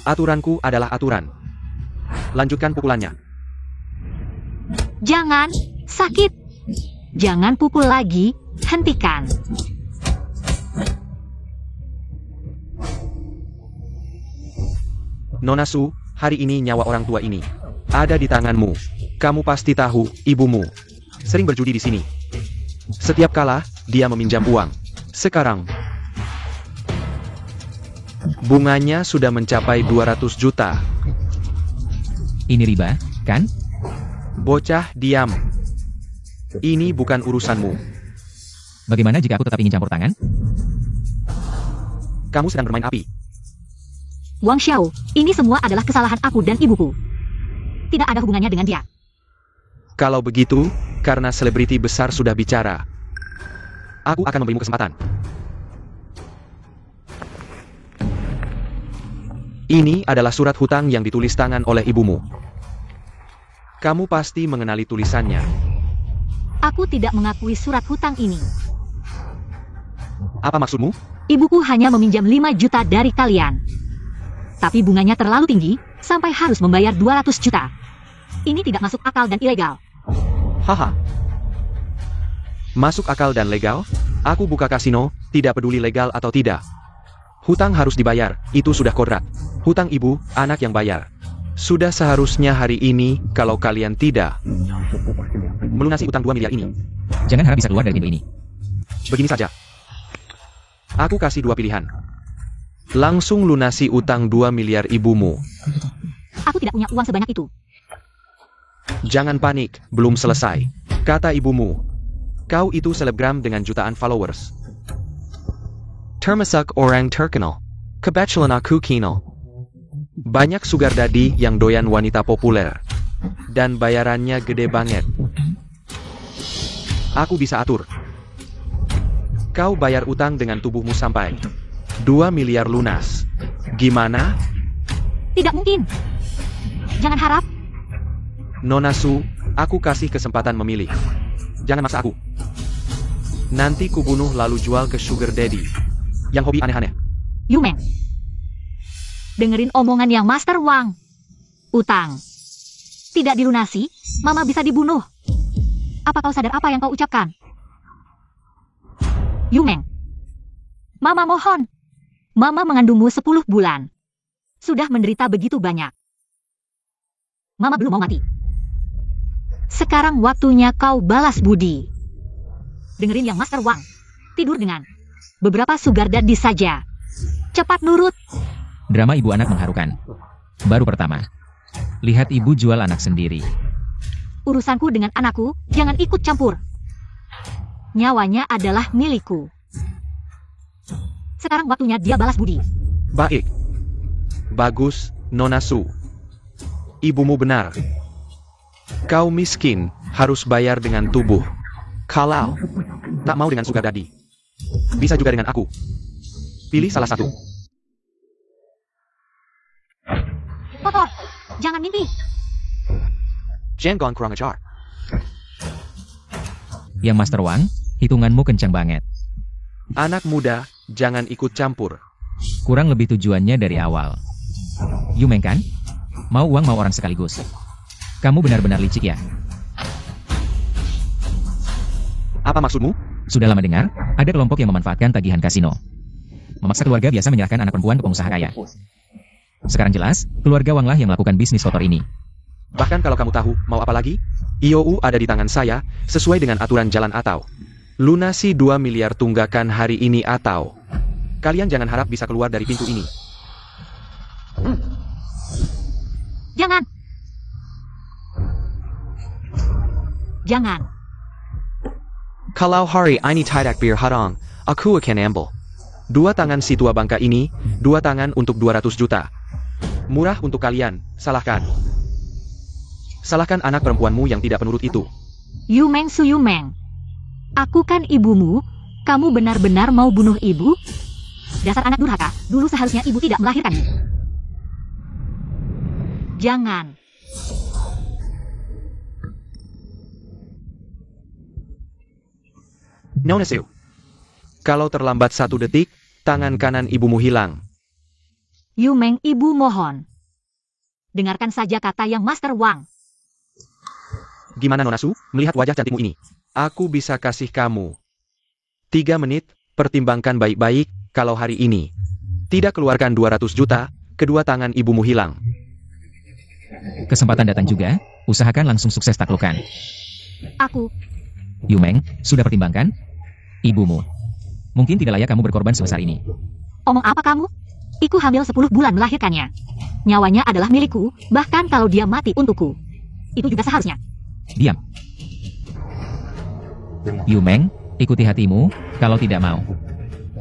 Aturanku adalah aturan. Lanjutkan pukulannya. Jangan, sakit. Jangan pukul lagi, hentikan. Nona Su, hari ini nyawa orang tua ini ada di tanganmu. Kamu pasti tahu, ibumu sering berjudi di sini. Setiap kala, dia meminjam uang. Sekarang, bunganya sudah mencapai 200 juta. Ini riba, kan? Bocah, diam. Ini bukan urusanmu. Bagaimana jika aku tetap ingin campur tangan? Kamu sedang bermain api. Wang Xiao, ini semua adalah kesalahan aku dan ibuku. Tidak ada hubungannya dengan dia. Kalau begitu, karena selebriti besar sudah bicara, aku akan memberimu kesempatan. Ini adalah surat hutang yang ditulis tangan oleh ibumu. Kamu pasti mengenali tulisannya. Aku tidak mengakui surat hutang ini. Apa maksudmu? Ibuku hanya meminjam 5 juta dari kalian. Tapi bunganya terlalu tinggi, sampai harus membayar 200 juta. Ini tidak masuk akal dan ilegal. Haha. Masuk akal dan legal? Aku buka kasino, tidak peduli legal atau tidak. Hutang harus dibayar, itu sudah kodrat. Hutang ibu, anak yang bayar. Sudah seharusnya hari ini, kalau kalian tidak melunasi utang 2 miliar ini. Jangan harap bisa keluar dari pintu ini. Begini saja. Aku kasih 2 pilihan. Langsung lunasi utang 2 miliar ibumu. Aku tidak punya uang sebanyak itu. Jangan panik, belum selesai. Kata ibumu. Kau itu selebgram dengan jutaan followers. Termasuk orang terkenal. Kebetulan aku kenal. Banyak sugar daddy yang doyan wanita populer. Dan bayarannya gede banget. Aku bisa atur. Kau bayar utang dengan tubuhmu sampai 2 miliar lunas. Gimana? Tidak mungkin. Jangan harap. Nona Su, aku kasih kesempatan memilih. Jangan maksa aku. Nanti kubunuh lalu jual ke sugar daddy. Yang hobi aneh-aneh. Yu Meng. Dengerin omongan yang Master Wang. Utang. Tidak dilunasi, Mama bisa dibunuh. Apa kau sadar apa yang kau ucapkan? Yu Meng. Mama mohon. Mama mengandungmu 10 bulan. Sudah menderita begitu banyak. Mama belum mau mati. Sekarang waktunya kau balas budi. Dengerin yang Master Wang. Tidur dengan beberapa sugar daddy saja. Cepat nurut. Drama ibu anak mengharukan. Baru pertama. Lihat ibu jual anak sendiri. Urusanku dengan anakku, jangan ikut campur. Nyawanya adalah milikku. Sekarang waktunya dia balas budi. Baik. Bagus, Nona Su. Ibumu benar. Kau miskin, harus bayar dengan tubuh. Kalau tak mau dengan sugar daddy, bisa juga dengan aku. Pilih salah satu. Kotor, jangan mimpi. Jangan kurang ajar. Yang Master Wang, hitunganmu kencang banget. Anak muda, jangan ikut campur. Kurang lebih tujuannya dari awal. Yu Meng kan? Mau uang mau orang sekaligus. Kamu benar-benar licik ya? Apa maksudmu? Sudah lama dengar, ada kelompok yang memanfaatkan tagihan kasino. Memaksa keluarga biasa menyerahkan anak perempuan ke pengusaha kaya. Sekarang jelas, keluarga Wang lah yang melakukan bisnis kotor ini. Bahkan kalau kamu tahu, mau apa lagi? IOU ada di tangan saya, sesuai dengan aturan jalan atau lunasi 2 miliar tunggakan hari ini atau kalian jangan harap bisa keluar dari pintu ini. Jangan. Jangan. Kalau hari ini tidak berharang, aku akan ambil 2 tangan si tua bangka ini, 2 tangan untuk 200 juta. Murah untuk kalian, salahkan. Salahkan anak perempuanmu yang tidak penurut itu. Yu Meng Su Yu Meng. Aku kan ibumu, kamu benar-benar mau bunuh ibu? Dasar anak durhaka, dulu seharusnya ibu tidak melahirkanmu. Jangan. Nona Su. Kalau terlambat 1 detik, tangan kanan ibumu hilang. Yu Meng ibu mohon. Dengarkan saja kata yang Master Wang. Gimana Nona Su, melihat wajah cantikmu ini? Aku bisa kasih kamu 3 menit, pertimbangkan baik-baik, kalau hari ini tidak keluarkan 200 juta, kedua tangan ibumu hilang. Kesempatan datang juga, usahakan langsung sukses taklukan. Aku. Yu Meng, sudah pertimbangkan? Ibumu. Mungkin tidak layak kamu berkorban sebesar ini. Omong apa kamu? Iku hamil 10 bulan melahirkannya. Nyawanya adalah milikku, bahkan kalau dia mati untukku. Itu juga seharusnya. Diam. Yu Meng, ikuti hatimu, kalau tidak mau.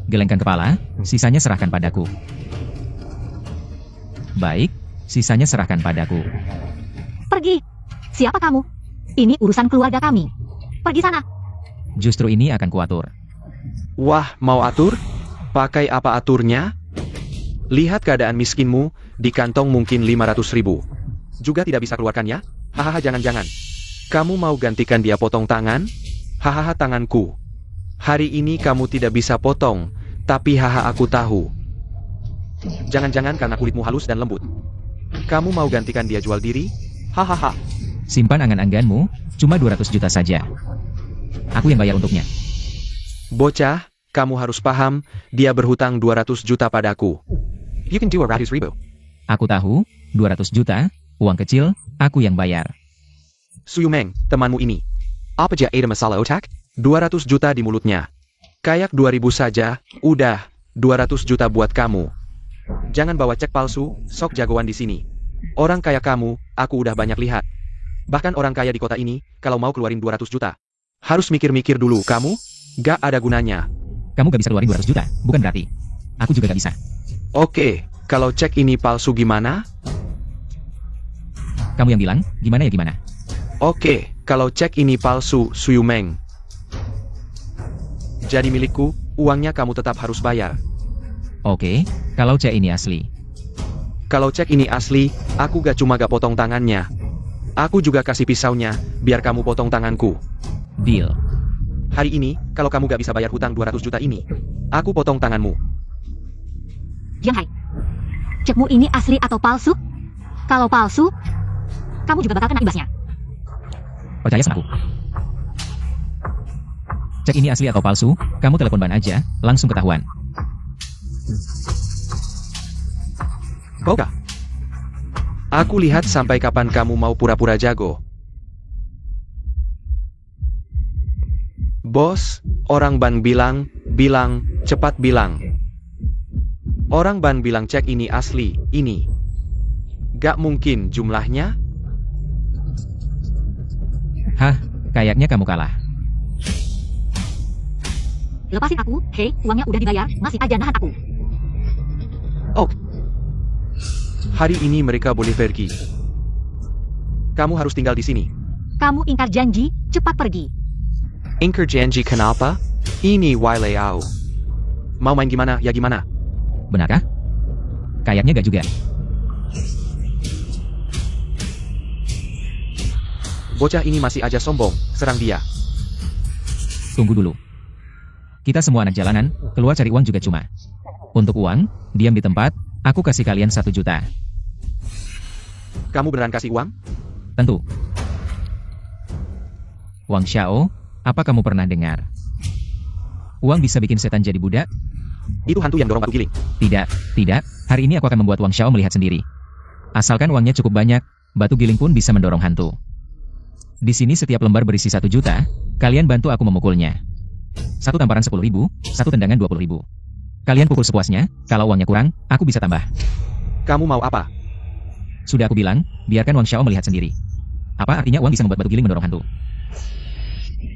Gelengkan kepala, sisanya serahkan padaku. Baik, sisanya serahkan padaku. Pergi. Siapa kamu? Ini urusan keluarga kami. Pergi sana. Justru ini akan kuatur. Wah, mau atur? Pakai apa aturnya? Lihat keadaan miskinmu, di kantong mungkin 500 ribu. Juga tidak bisa keluarkan ya? Hahaha, jangan-jangan. Kamu mau gantikan dia potong tangan? Hahaha, tanganku. Hari ini kamu tidak bisa potong, tapi haha aku tahu. Jangan-jangan karena kulitmu halus dan lembut. Kamu mau gantikan dia jual diri? Hahaha. Simpan angan-anganmu, cuma 200 juta saja. Aku yang bayar untuknya. Bocah, kamu harus paham, dia berhutang 200 juta padaku. You can do a 100 ribu. Aku tahu, 200 juta, Uang kecil, aku yang bayar. Suyumeng, temanmu ini. Apa aja ada masalah otak? 200 juta di mulutnya. Kayak 2000 saja, udah. 200 juta buat kamu. Jangan bawa cek palsu, sok jagoan di sini. Orang kaya kamu, aku udah banyak lihat. Bahkan orang kaya di kota ini, kalau mau keluarin 200 juta. Harus mikir-mikir dulu, kamu? Gak ada gunanya. Kamu gak bisa keluarin 200 juta, bukan berarti. Aku juga gak bisa. Oke, kalau cek ini palsu gimana? Kamu yang bilang, gimana ya gimana? Oke, kalau cek ini palsu, Suyumeng. Jadi milikku, uangnya kamu tetap harus bayar. Oke, kalau cek ini asli. Kalau cek ini asli, aku gak cuma gak potong tangannya. Aku juga kasih pisaunya, biar kamu potong tanganku. Deal. Hari ini, kalau kamu gak bisa bayar hutang 200 juta ini, aku potong tanganmu. Yang Hai. Cekmu ini asli atau palsu? Kalau palsu, kamu juga bakal kena imbasnya. Percaya sama aku. Cek ini asli atau palsu, kamu telepon ban aja, langsung ketahuan. Kau gak? Aku lihat sampai kapan kamu mau pura-pura jago. Bos, orang ban bilang, cepat bilang. Orang ban bilang cek ini asli, ini. Gak mungkin jumlahnya? Hah, kayaknya kamu kalah. Lepasin aku, hei, uangnya udah dibayar, masih aja nahan aku. Oh. Hari ini mereka boleh pergi. Kamu harus tinggal di sini. Kamu ingkar janji, cepat pergi. Ingkar janji kenapa? Ini Waileau. Mau main gimana, ya gimana? Benarkah? Kayaknya gak juga. Bocah ini masih aja sombong, serang dia. Tunggu dulu. Kita semua anak jalanan, keluar cari uang juga cuma. Untuk uang, diam di tempat, aku kasih kalian 1 juta. Kamu beneran kasih uang? Tentu. Wang Xiao, apa kamu pernah dengar? Uang bisa bikin setan jadi budak? Itu hantu yang dorong batu giling. Tidak. Hari ini aku akan membuat Wang Xiao melihat sendiri. Asalkan uangnya cukup banyak, batu giling pun bisa mendorong hantu. Di sini setiap lembar berisi 1 juta, kalian bantu aku memukulnya. 1 tamparan 10.000, 1 tendangan 20.000. Kalian pukul sepuasnya, kalau uangnya kurang, aku bisa tambah. Kamu mau apa? Sudah aku bilang, biarkan Wang Xiao melihat sendiri. Apa artinya uang bisa membuat batu giling mendorong hantu?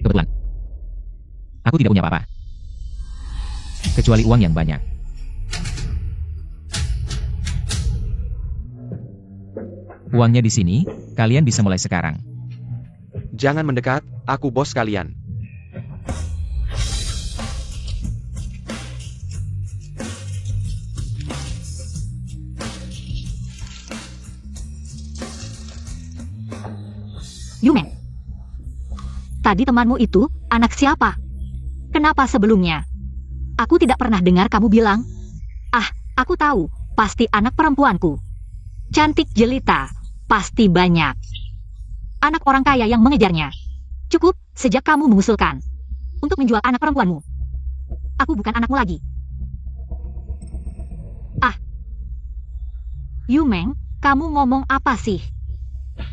Kebetulan. Aku tidak punya apa-apa. Kecuali uang yang banyak. Uangnya di sini, kalian bisa mulai sekarang. Jangan mendekat, aku bos kalian. Yumen. Tadi temanmu itu, anak siapa? Kenapa sebelumnya? Aku tidak pernah dengar kamu bilang. Ah, aku tahu, pasti anak perempuanku. Cantik jelita, pasti banyak. Anak orang kaya yang mengejarnya. Cukup, sejak kamu mengusulkan untuk menjual anak perempuanmu. Aku bukan anakmu lagi. Ah. Yumeng, kamu ngomong apa sih?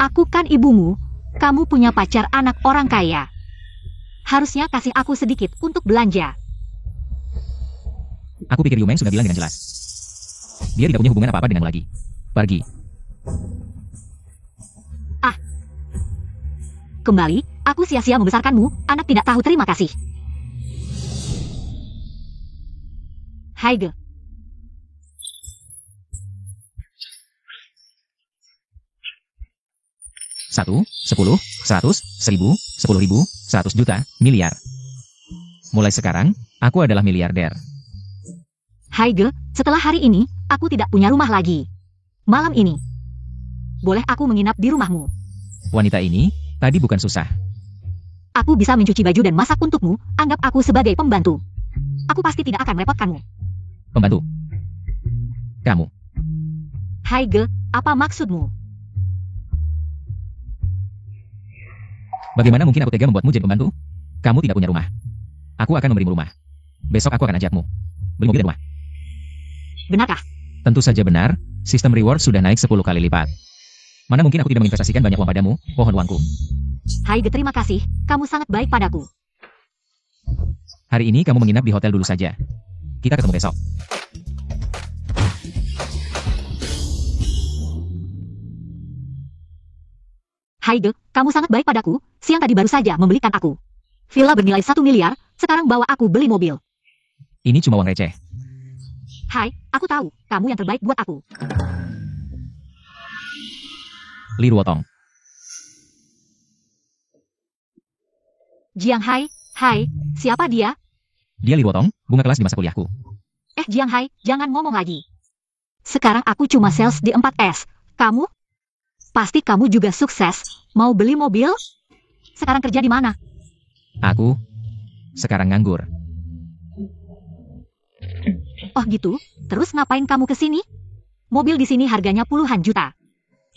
Aku kan ibumu. Kamu punya pacar anak orang kaya. Harusnya kasih aku sedikit untuk belanja. Aku pikir Yumeng sudah bilang dengan jelas. Dia tidak punya hubungan apa-apa denganmu lagi. Pergi. Ah. Kembali, aku sia-sia membesarkanmu, anak tidak tahu terima kasih. Haige. Satu, 10, 100, 1000, 10.000, 100 juta, miliar. Mulai sekarang, aku adalah miliarder. Haige, setelah hari ini, aku tidak punya rumah lagi. Malam ini, boleh aku menginap di rumahmu? Wanita ini, tadi bukan susah. Aku bisa mencuci baju dan masak untukmu, anggap aku sebagai pembantu. Aku pasti tidak akan merepotkanmu. Pembantu. Kamu. Haige, apa maksudmu? Bagaimana mungkin aku tega membuatmu jadi pembantu? Kamu tidak punya rumah. Aku akan memberimu rumah. Besok aku akan ajakmu beli mobil dan rumah. Benarkah? Tentu saja benar, sistem reward sudah naik 10 kali lipat. Mana mungkin aku tidak menginvestasikan banyak uang padamu, pohon uangku. Haige, terima kasih. Kamu sangat baik padaku. Hari ini kamu menginap di hotel dulu saja. Kita ketemu besok. Haige, kamu sangat baik padaku. Siang tadi baru saja membelikan aku villa bernilai 1 miliar, sekarang bawa aku beli mobil. Ini cuma uang receh. Hai, aku tahu, kamu yang terbaik buat aku. Li Ruotong. Jiang Hai, hai, siapa dia? Dia Li Ruotong, bunga kelas di masa kuliahku. Jiang Hai, jangan ngomong lagi. Sekarang aku cuma sales di 4S. Kamu? Pasti kamu juga sukses. Mau beli mobil? Sekarang kerja di mana? Aku sekarang nganggur. Oh gitu? Terus ngapain kamu ke sini? Mobil di sini harganya puluhan juta.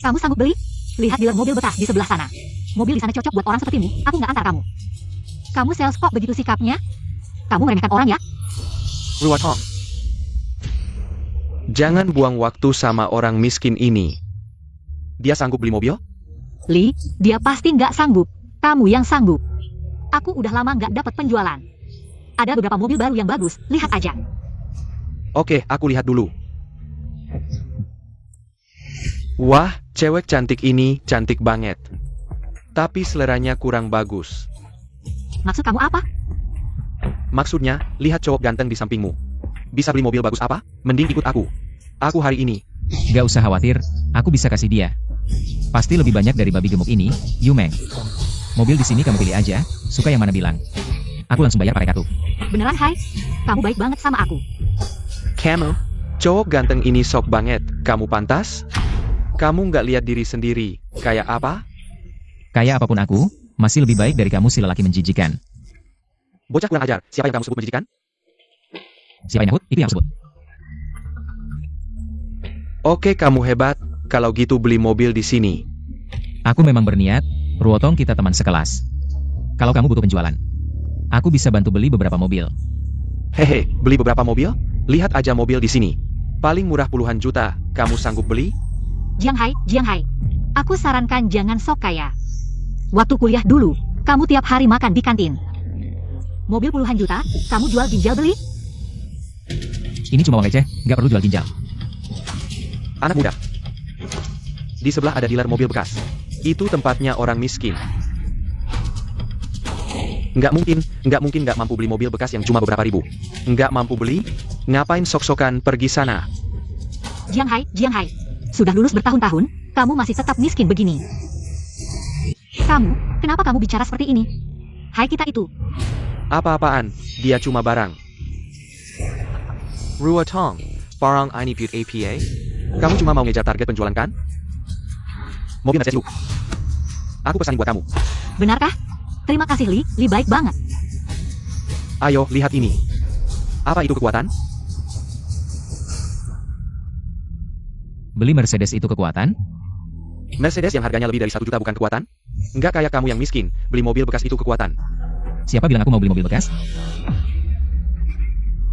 Kamu sanggup beli? Lihat dealer mobil bekas di sebelah sana. Mobil di sana cocok buat orang sepertimu. Aku nggak antar kamu. Kamu sales kok begitu sikapnya? Kamu meremehkan orang ya? Ruotong. Jangan buang waktu sama orang miskin ini. Dia sanggup beli mobil? Li, dia pasti nggak sanggup. Kamu yang sanggup. Aku udah lama nggak dapat penjualan. Ada beberapa mobil baru yang bagus, lihat aja. Oke, aku lihat dulu. Wah, cewek cantik ini cantik banget. Tapi seleranya kurang bagus. Maksud kamu apa? Maksudnya, lihat cowok ganteng di sampingmu. Bisa beli mobil bagus apa? Mending ikut aku. Aku hari ini. Gak usah khawatir, aku bisa kasih dia. Pasti lebih banyak dari babi gemuk ini, Yumeng. Mobil di sini kamu pilih aja, suka yang mana bilang. Aku langsung bayar pakai kartu. Beneran, Hai? Kamu baik banget sama aku. Kamu, cowok ganteng ini sok banget. Kamu pantas? Kamu nggak lihat diri sendiri, kayak apa? Kayak apapun aku, masih lebih baik dari kamu si lelaki menjijikan. Bocah kurang ajar, siapa yang kamu sebut menjijikan? Siapa yang nyahut, itu yang aku sebut. Oke, kamu hebat. Kalau gitu beli mobil di sini. Aku memang berniat, Ruotong kita teman sekelas. Kalau kamu butuh penjualan, aku bisa bantu beli beberapa mobil. Hehe, beli beberapa mobil? Lihat aja mobil di sini. Paling murah puluhan juta. Kamu sanggup beli? Jiang Hai. Aku sarankan jangan sok kaya. Waktu kuliah dulu, kamu tiap hari makan di kantin. Mobil puluhan juta, kamu jual ginjal beli? Ini cuma uang receh, nggak perlu jual ginjal. Anak muda. Di sebelah ada dealer mobil bekas. Itu tempatnya orang miskin. Nggak mungkin nggak mampu beli mobil bekas yang cuma beberapa ribu. Nggak mampu beli? Ngapain sok-sokan pergi sana? Jiang Hai. Sudah lulus bertahun-tahun, kamu masih tetap miskin begini. Kenapa kamu bicara seperti ini? Hai, kita itu. Apa-apaan, dia cuma barang. Ruotong, barang ini buat APA? Kamu cuma mau ngejar target penjualan kan? Mobil Mercedes dulu. Aku pesan buat kamu. Benarkah? Terima kasih, Li baik banget. Ayo, lihat ini. Apa itu kekuatan? Beli Mercedes itu kekuatan? Mercedes yang harganya lebih dari 1 juta bukan kekuatan? Nggak kayak kamu yang miskin, beli mobil bekas itu kekuatan. Siapa bilang aku mau beli mobil bekas?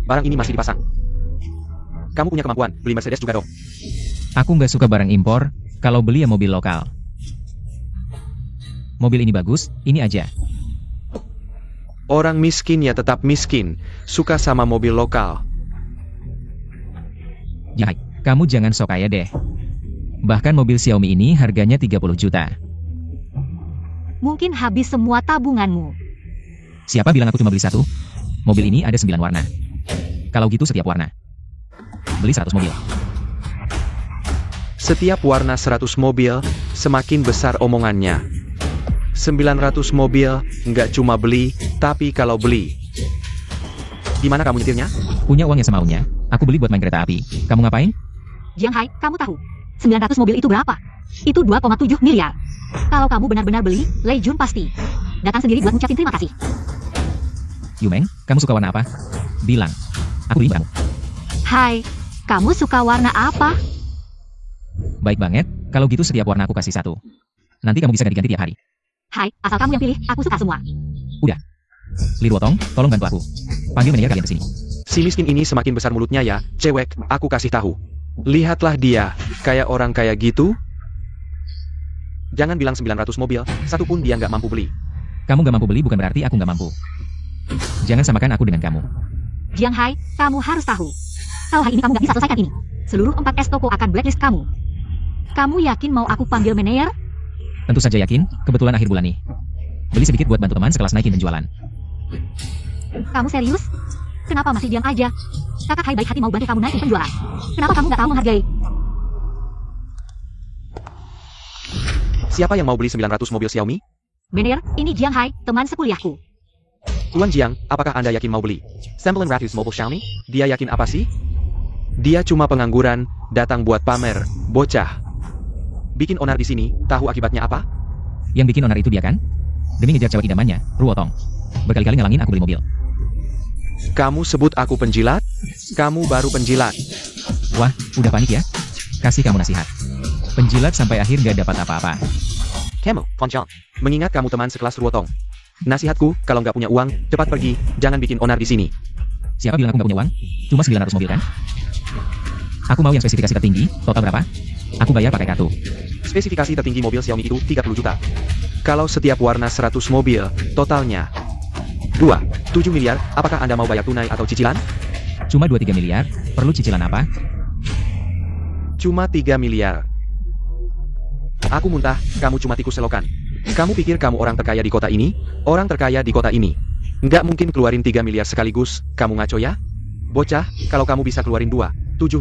Barang ini masih dipasang. Kamu punya kemampuan, beli Mercedes juga dong. Aku nggak suka barang impor, kalau beli ya mobil lokal. Mobil ini bagus, ini aja. Orang miskin ya tetap miskin, suka sama mobil lokal. Jahai, kamu jangan sok kaya deh. Bahkan mobil Xiaomi ini harganya 30 juta. Mungkin habis semua tabunganmu. Siapa bilang aku cuma beli satu? Mobil ini ada 9 warna. Kalau gitu setiap warna. Beli 100 mobil. Setiap warna 100 mobil, semakin besar omongannya. 900 mobil, nggak cuma beli, tapi kalau beli. Di mana kamu nyetirnya? Punya uangnya semaunya, aku beli buat main kereta api. Kamu ngapain? Jiang Hai, kamu tahu 900 mobil itu berapa? Itu 2,7 miliar. Kalau kamu benar-benar beli, Lei Jun pasti datang sendiri buat ngucapin terima kasih. Yumeng, kamu suka warna apa? Bilang. Aku beli kamu. Hai, kamu suka warna apa? Baik banget, kalau gitu setiap warna aku kasih satu. Nanti kamu bisa ganti-ganti tiap hari. Hai, asal kamu yang pilih, aku suka semua. Udah. Li Ruotong, tolong bantu aku. Panggil manajer kalian ke sini. Si miskin ini semakin besar mulutnya ya, cewek, aku kasih tahu. Lihatlah dia, kayak orang kayak gitu. Jangan bilang 900 mobil, satu pun dia nggak mampu beli. Kamu nggak mampu beli bukan berarti aku nggak mampu. Jangan samakan aku dengan kamu. Jiang Hai, kamu harus tahu. Kalau hari ini kamu nggak bisa selesaikan ini, seluruh 4S toko akan blacklist kamu. Kamu yakin mau aku panggil manajer? Tentu saja yakin, kebetulan akhir bulan nih. Beli sedikit buat bantu teman sekelas naikin penjualan. Kamu serius? Kenapa masih diam aja? Kakak Hai baik hati mau bantu kamu naikin penjualan. Kenapa kamu nggak tahu menghargai? Siapa yang mau beli 900 mobil Xiaomi? Manajer, ini Jiang Hai, teman sekuliahku. Tuan Jiang, apakah Anda yakin mau beli? Sembilan ratus mobil Xiaomi? Dia yakin apa sih? Dia cuma pengangguran, datang buat pamer, bocah. Bikin onar di sini, tahu akibatnya apa? Yang bikin onar itu dia kan? Demi ngejar cewek idamannya, Ruotong. Berkali-kali ngalangin aku beli mobil. Kamu sebut aku penjilat? Kamu baru penjilat. Wah, udah panik ya? Kasih kamu nasihat. Penjilat sampai akhir gak dapat apa-apa. Kamu, Fonchong. Mengingat kamu teman sekelas Ruotong. Nasihatku, kalau nggak punya uang, cepat pergi, jangan bikin onar di sini. Siapa bilang aku nggak punya uang? Cuma 900 mobil kan? Aku mau yang spesifikasi tertinggi, total berapa? Aku bayar pakai kartu. Spesifikasi tertinggi mobil Xiaomi itu 30 juta. Kalau setiap warna 100 mobil, totalnya 7 miliar, apakah Anda mau bayar tunai atau cicilan? Cuma 2-3 miliar, perlu cicilan apa? Cuma 3 miliar. Aku muntah, kamu cuma tikus selokan. Kamu pikir kamu orang terkaya di kota ini? Orang terkaya di kota ini. Nggak mungkin keluarin 3 miliar sekaligus, kamu ngaco ya? Bocah, kalau kamu bisa keluarin 7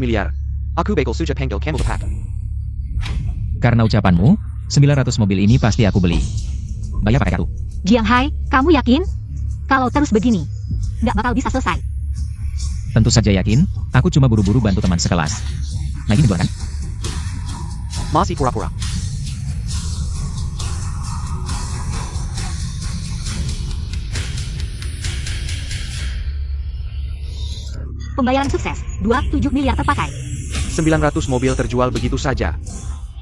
miliar. Aku bakal suja panggil kamu lepak. Karena ucapanmu, 900 mobil ini pasti aku beli. Bayar pakai kartu. Jiang Hai, kamu yakin? Kalau terus begini, nggak bakal bisa selesai. Tentu saja yakin, aku cuma buru-buru bantu teman sekelas. Nah gini kan? Masih pura-pura. Pembayaran sukses, 27 miliar terpakai. 900 mobil terjual begitu saja.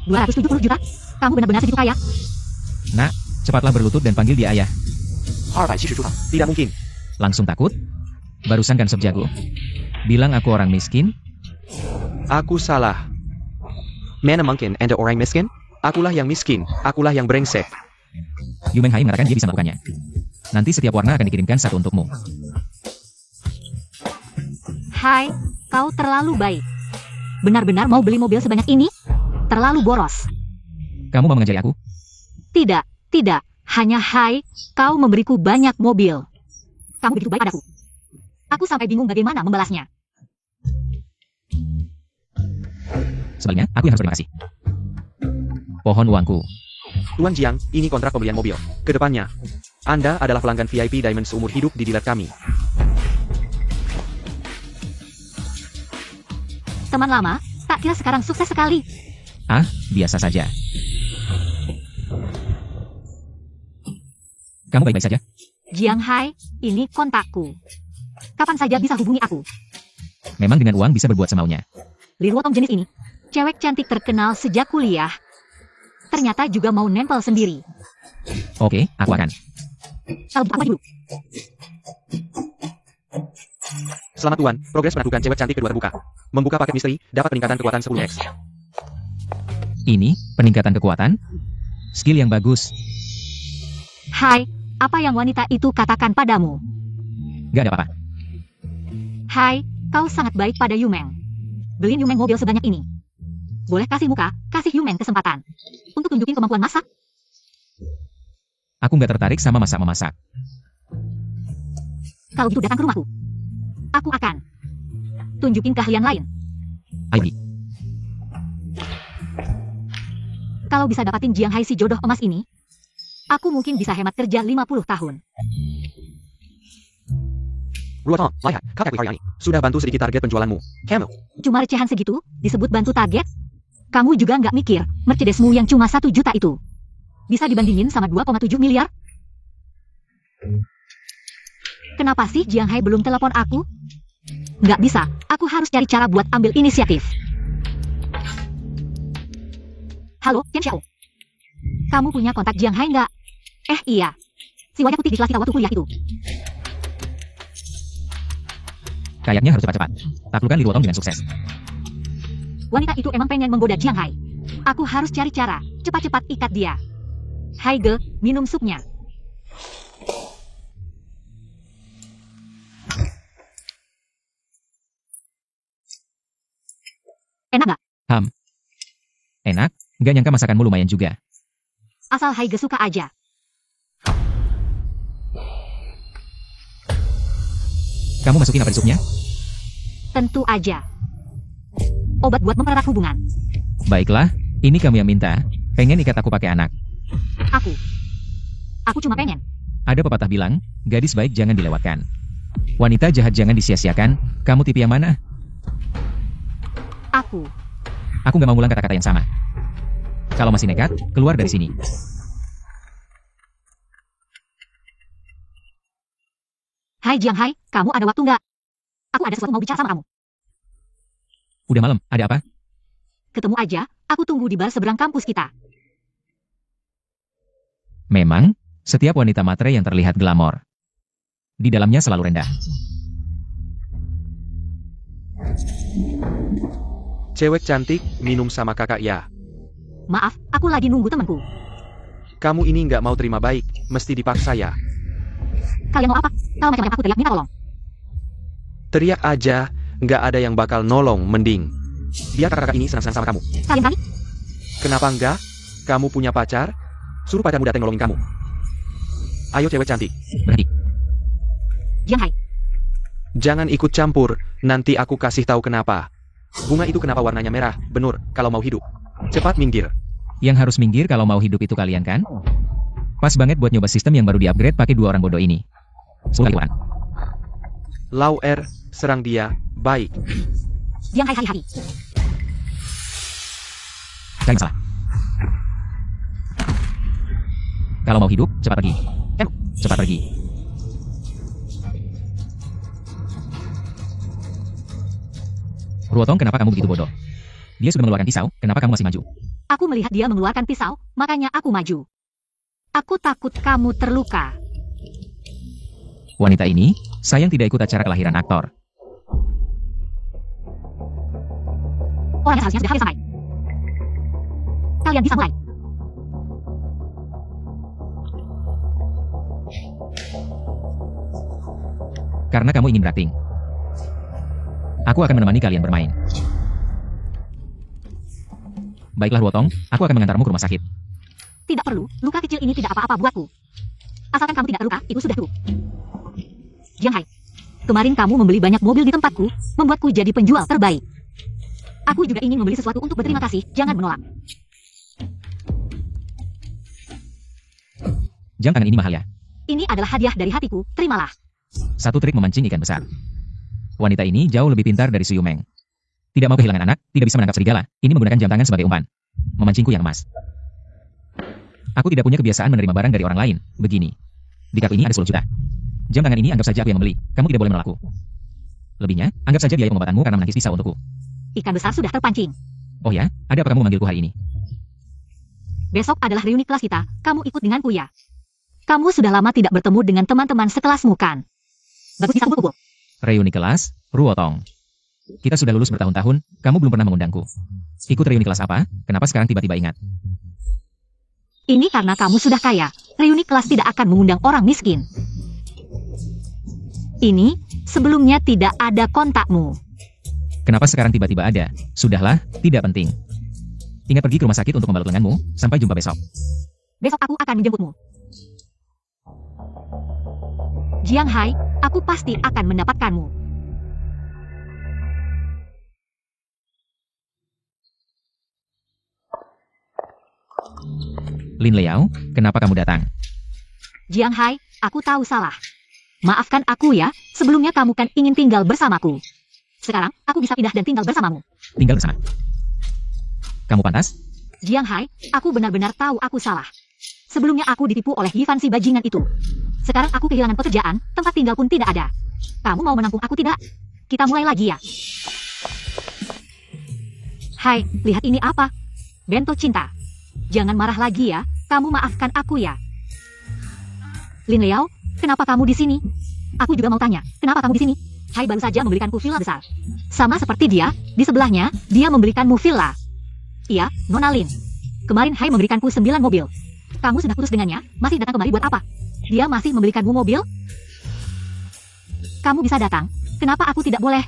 270 juta? Kamu benar-benar segitu kaya? Nak, cepatlah berlutut dan panggil dia ayah. Tidak mungkin. Langsung takut? Barusan kan sob jago. Bilang aku orang miskin? Aku salah. Mana mungkin Anda orang miskin? Akulah yang miskin, akulah yang brengsek. Yu Meng Hai mengatakan dia bisa melakukannya. Nanti setiap warna akan dikirimkan satu untukmu. Hai, kau terlalu baik. Benar-benar mau beli mobil sebanyak ini? Terlalu boros. Kamu mau mengajari aku? Tidak, tidak. Hanya hai, kau memberiku banyak mobil. Kamu begitu baik padaku. Aku sampai bingung bagaimana membalasnya. Sebaliknya, aku yang harus berterima kasih. Pohon uangku. Tuan Jiang, ini kontrak pembelian mobil. Kedepannya, Anda adalah pelanggan VIP Diamond seumur hidup di dealer kami. Teman lama, tak kira sekarang sukses sekali. Ah, biasa saja. Kamu baik-baik saja? Jiang Hai, ini kontakku. Kapan saja bisa hubungi aku. Memang dengan uang bisa berbuat semaunya. Li Ruotong jenis ini, cewek cantik terkenal sejak kuliah. Ternyata juga mau nempel sendiri. Oke, aku akan. Kalau begitu aku dulu. Selamat Tuan, progres penaklukan cewek cantik kedua terbuka. Membuka paket misteri, dapat peningkatan kekuatan 10x. Ini, peningkatan kekuatan? Skill yang bagus. Hai, apa yang wanita itu katakan padamu? Gak ada apa-apa. Hai, kau sangat baik pada Yumeng. Beliin Yumeng mobil sebanyak ini. Boleh kasih muka, kasih Yumeng kesempatan. Untuk tunjukin kemampuan masak. Aku gak tertarik sama masak-memasak. Kalau gitu datang ke rumahku. Aku akan tunjukin keahlian lain. Ayo. Kalau bisa dapatin Jiang Hai si jodoh emas ini, aku mungkin bisa hemat kerja 50 tahun. Ruotong, lihat, kau hari ini sudah bantu sedikit target penjualanmu. Kamu. Cuma recehan segitu, disebut bantu target? Kamu juga nggak mikir, Mercedesmu yang cuma 1 juta itu bisa dibandingin sama 2,7 miliar? Kenapa sih Jiang Hai belum telepon aku? Nggak bisa, aku harus cari cara buat ambil inisiatif. Halo, Chen Xiao. Kamu punya kontak Jiang Hai nggak? Iya. Si wajah putih di kelas kita waktu kuliah itu. Kayaknya harus cepat-cepat. Taklukkan Li Ruotong dengan sukses. Wanita itu emang pengen menggoda Jiang Hai. Aku harus cari cara. cepat-cepat ikat dia. Haige, minum supnya. Enak nggak? Enak, gak nyangka masakanmu lumayan juga. Asal Haige suka aja. Kamu masukin apa di supnya? Tentu aja. Obat buat mempererat hubungan. Baiklah, ini kamu yang minta. Pengen ikat aku pakai anak. Aku cuma pengen. Ada pepatah bilang, gadis baik jangan dilewatkan. Wanita jahat jangan disia-siakan. Kamu tipe yang mana? Aku gak mau ngulang kata-kata yang sama. Kalau masih nekat, keluar dari sini. Hai Jiang Hai, kamu ada waktu nggak? Aku ada sesuatu mau bicara sama kamu. Udah malam, ada apa? Ketemu aja, aku tunggu di bar seberang kampus kita. Memang, setiap wanita matre yang terlihat glamor, di dalamnya selalu rendah. Cewek cantik, minum sama kakak ya. Maaf, aku lagi nunggu temanku. Kamu ini nggak mau terima baik, mesti dipaksa ya. Kalian mau apa? Kalau macam-macam aku teriak minta tolong. Teriak aja, nggak ada yang bakal nolong, mending biar kakak ini senang-senang sama kamu. Kalian kali? Kenapa enggak? Kamu punya pacar? Suruh pacarmu datang nolongin kamu. Ayo cewek cantik. Berhenti. Jiang Hai, Jangan ikut campur, nanti aku kasih tahu kenapa. Bunga itu kenapa warnanya merah, Benur, kalau mau hidup. Cepat minggir. Yang harus minggir kalau mau hidup itu kalian kan? Pas banget buat nyoba sistem yang baru di-upgrade pakai dua orang bodoh ini. 10 ribuan. Lau R, serang dia, baik. Jiang Hai hari-hari. Cari masalah. Kalau mau hidup, cepat pergi. Cepat pergi. Ruotong, kenapa kamu begitu bodoh? Dia sudah mengeluarkan pisau, kenapa kamu masih maju? Aku melihat dia mengeluarkan pisau, makanya aku maju. Aku takut kamu terluka. Wanita ini, sayang tidak ikut acara kelahiran aktor. Orangnya seharusnya sudah habis sampai. Kalian bisa mulai. Karena kamu ingin berakting. Aku akan menemani kalian bermain. Baiklah Ruotong, aku akan mengantarmu ke rumah sakit. Tidak perlu, luka kecil ini tidak apa-apa buatku. Asalkan kamu tidak terluka, itu sudah cukup. Jiang Hai, kemarin kamu membeli banyak mobil di tempatku, membuatku jadi penjual terbaik. Aku juga ingin membeli sesuatu untuk berterima kasih, jangan menolak. Jam tangan ini mahal ya. Ini adalah hadiah dari hatiku, terimalah. Satu trik memancing ikan besar. Wanita ini jauh lebih pintar dari Suyu Meng. Tidak mau kehilangan anak, tidak bisa menangkap serigala. Ini menggunakan jam tangan sebagai umpan. Memancingku yang emas. Aku tidak punya kebiasaan menerima barang dari orang lain. Begini. Di kartu ini ada 10 juta. Jam tangan ini anggap saja aku yang membeli. Kamu tidak boleh menolakku. Lebihnya, anggap saja biaya pengobatanmu karena menangkis pisau untukku. Ikan besar sudah terpancing. Oh ya, ada apa kamu memanggilku hari ini? Besok adalah reuni kelas kita, kamu ikut denganku ya. Kamu sudah lama tidak bertemu dengan teman-teman sekelasmu kan? Bagus bisa kumpul-kumpul. Reuni kelas, Ruotong. Kita sudah lulus bertahun-tahun, kamu belum pernah mengundangku. Ikut reuni kelas apa? Kenapa sekarang tiba-tiba ingat? Ini karena kamu sudah kaya. Reuni kelas tidak akan mengundang orang miskin. Ini, sebelumnya tidak ada kontakmu. Kenapa sekarang tiba-tiba ada? Sudahlah, tidak penting. Ingat pergi ke rumah sakit untuk membalut lenganmu. Sampai jumpa besok. Besok aku akan menjemputmu. Jiang Hai, aku pasti akan mendapatkanmu. Lin Liao, kenapa kamu datang? Jiang Hai, aku tahu salah. Maafkan aku ya, sebelumnya kamu kan ingin tinggal bersamaku. Sekarang, aku bisa pindah dan tinggal bersamamu. Tinggal bersama. Kamu pantas? Jiang Hai, aku benar-benar tahu aku salah. Sebelumnya aku ditipu oleh Yivan si bajingan itu. Sekarang aku kehilangan pekerjaan, tempat tinggal pun tidak ada. Kamu mau menampung aku tidak? Kita mulai lagi ya. Hai, lihat ini apa? Bento cinta. Jangan marah lagi ya, kamu maafkan aku ya. Lin Liao, kenapa kamu di sini? Aku juga mau tanya, kenapa kamu di sini? Hai baru saja memberikanku villa besar. Sama seperti dia, di sebelahnya, dia memberikanmu villa. Iya, Nona Lin. Kemarin Hai memberikanku 9 mobil. Kamu sudah putus dengannya, masih datang kemari buat apa? Dia masih membelikanmu mobil? Kamu bisa datang, kenapa aku tidak boleh?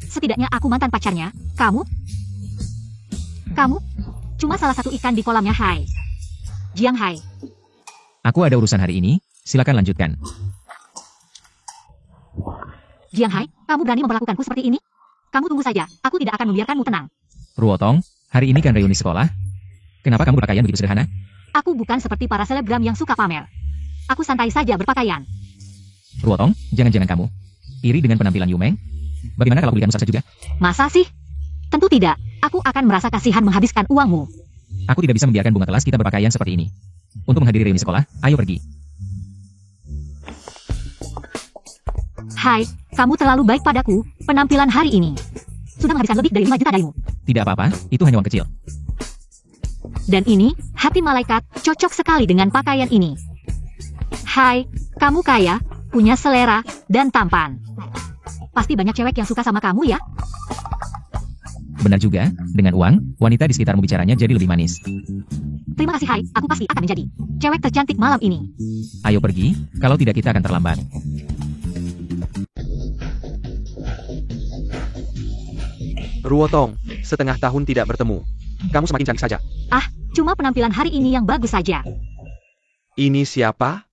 Setidaknya aku mantan pacarnya, kamu? Kamu? Cuma salah satu ikan di kolamnya Hai. Jiang Hai. Aku ada urusan hari ini, silakan lanjutkan. Jiang Hai, kamu berani memperlakukanku seperti ini? Kamu tunggu saja, aku tidak akan membiarkanmu tenang. Ruotong, hari ini kan reuni sekolah. Kenapa kamu berpakaian begitu sederhana? Aku bukan seperti para selebgram yang suka pamer. Aku santai saja berpakaian. Ruotong, jangan-jangan kamu iri dengan penampilan Yumeng? Bagaimana kalau belikan salsa juga? Masa sih? Tentu tidak. Aku akan merasa kasihan menghabiskan uangmu. Aku tidak bisa membiarkan bunga kelas kita berpakaian seperti ini. Untuk menghadiri reuni sekolah, ayo pergi. Hai, kamu terlalu baik padaku. Penampilan hari ini sudah menghabiskan lebih dari 5 juta darimu. Tidak apa-apa, itu hanya uang kecil. Dan ini, hati malaikat, cocok sekali dengan pakaian ini. Hai, kamu kaya, punya selera, dan tampan. Pasti banyak cewek yang suka sama kamu ya? Benar juga, dengan uang, wanita di sekitarmu bicaranya jadi lebih manis. Terima kasih Hai, aku pasti akan menjadi cewek tercantik malam ini. Ayo pergi, kalau tidak kita akan terlambat. Ruotong, setengah tahun tidak bertemu. Kamu semakin cantik saja. Ah, cuma penampilan hari ini yang bagus saja. Ini siapa?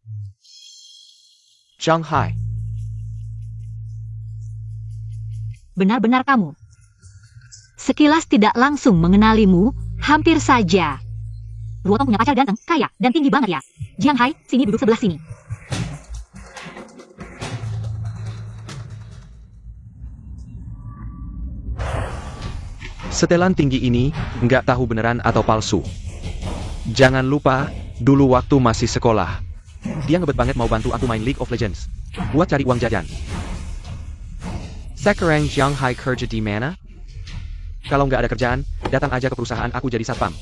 Jiang Hai. Benar-benar kamu. Sekilas tidak langsung mengenalimu, hampir saja. Ruotong punya pacar ganteng, kaya, dan tinggi banget ya. Jiang Hai, sini duduk sebelah sini. Setelan tinggi ini, nggak tahu beneran atau palsu. Jangan lupa, dulu waktu masih sekolah, dia ngebet banget mau bantu aku main League of Legends, buat cari uang jajan. Sekarang Jiang Hai kerja di mana? Kalau nggak ada kerjaan, datang aja ke perusahaan aku jadi satpam.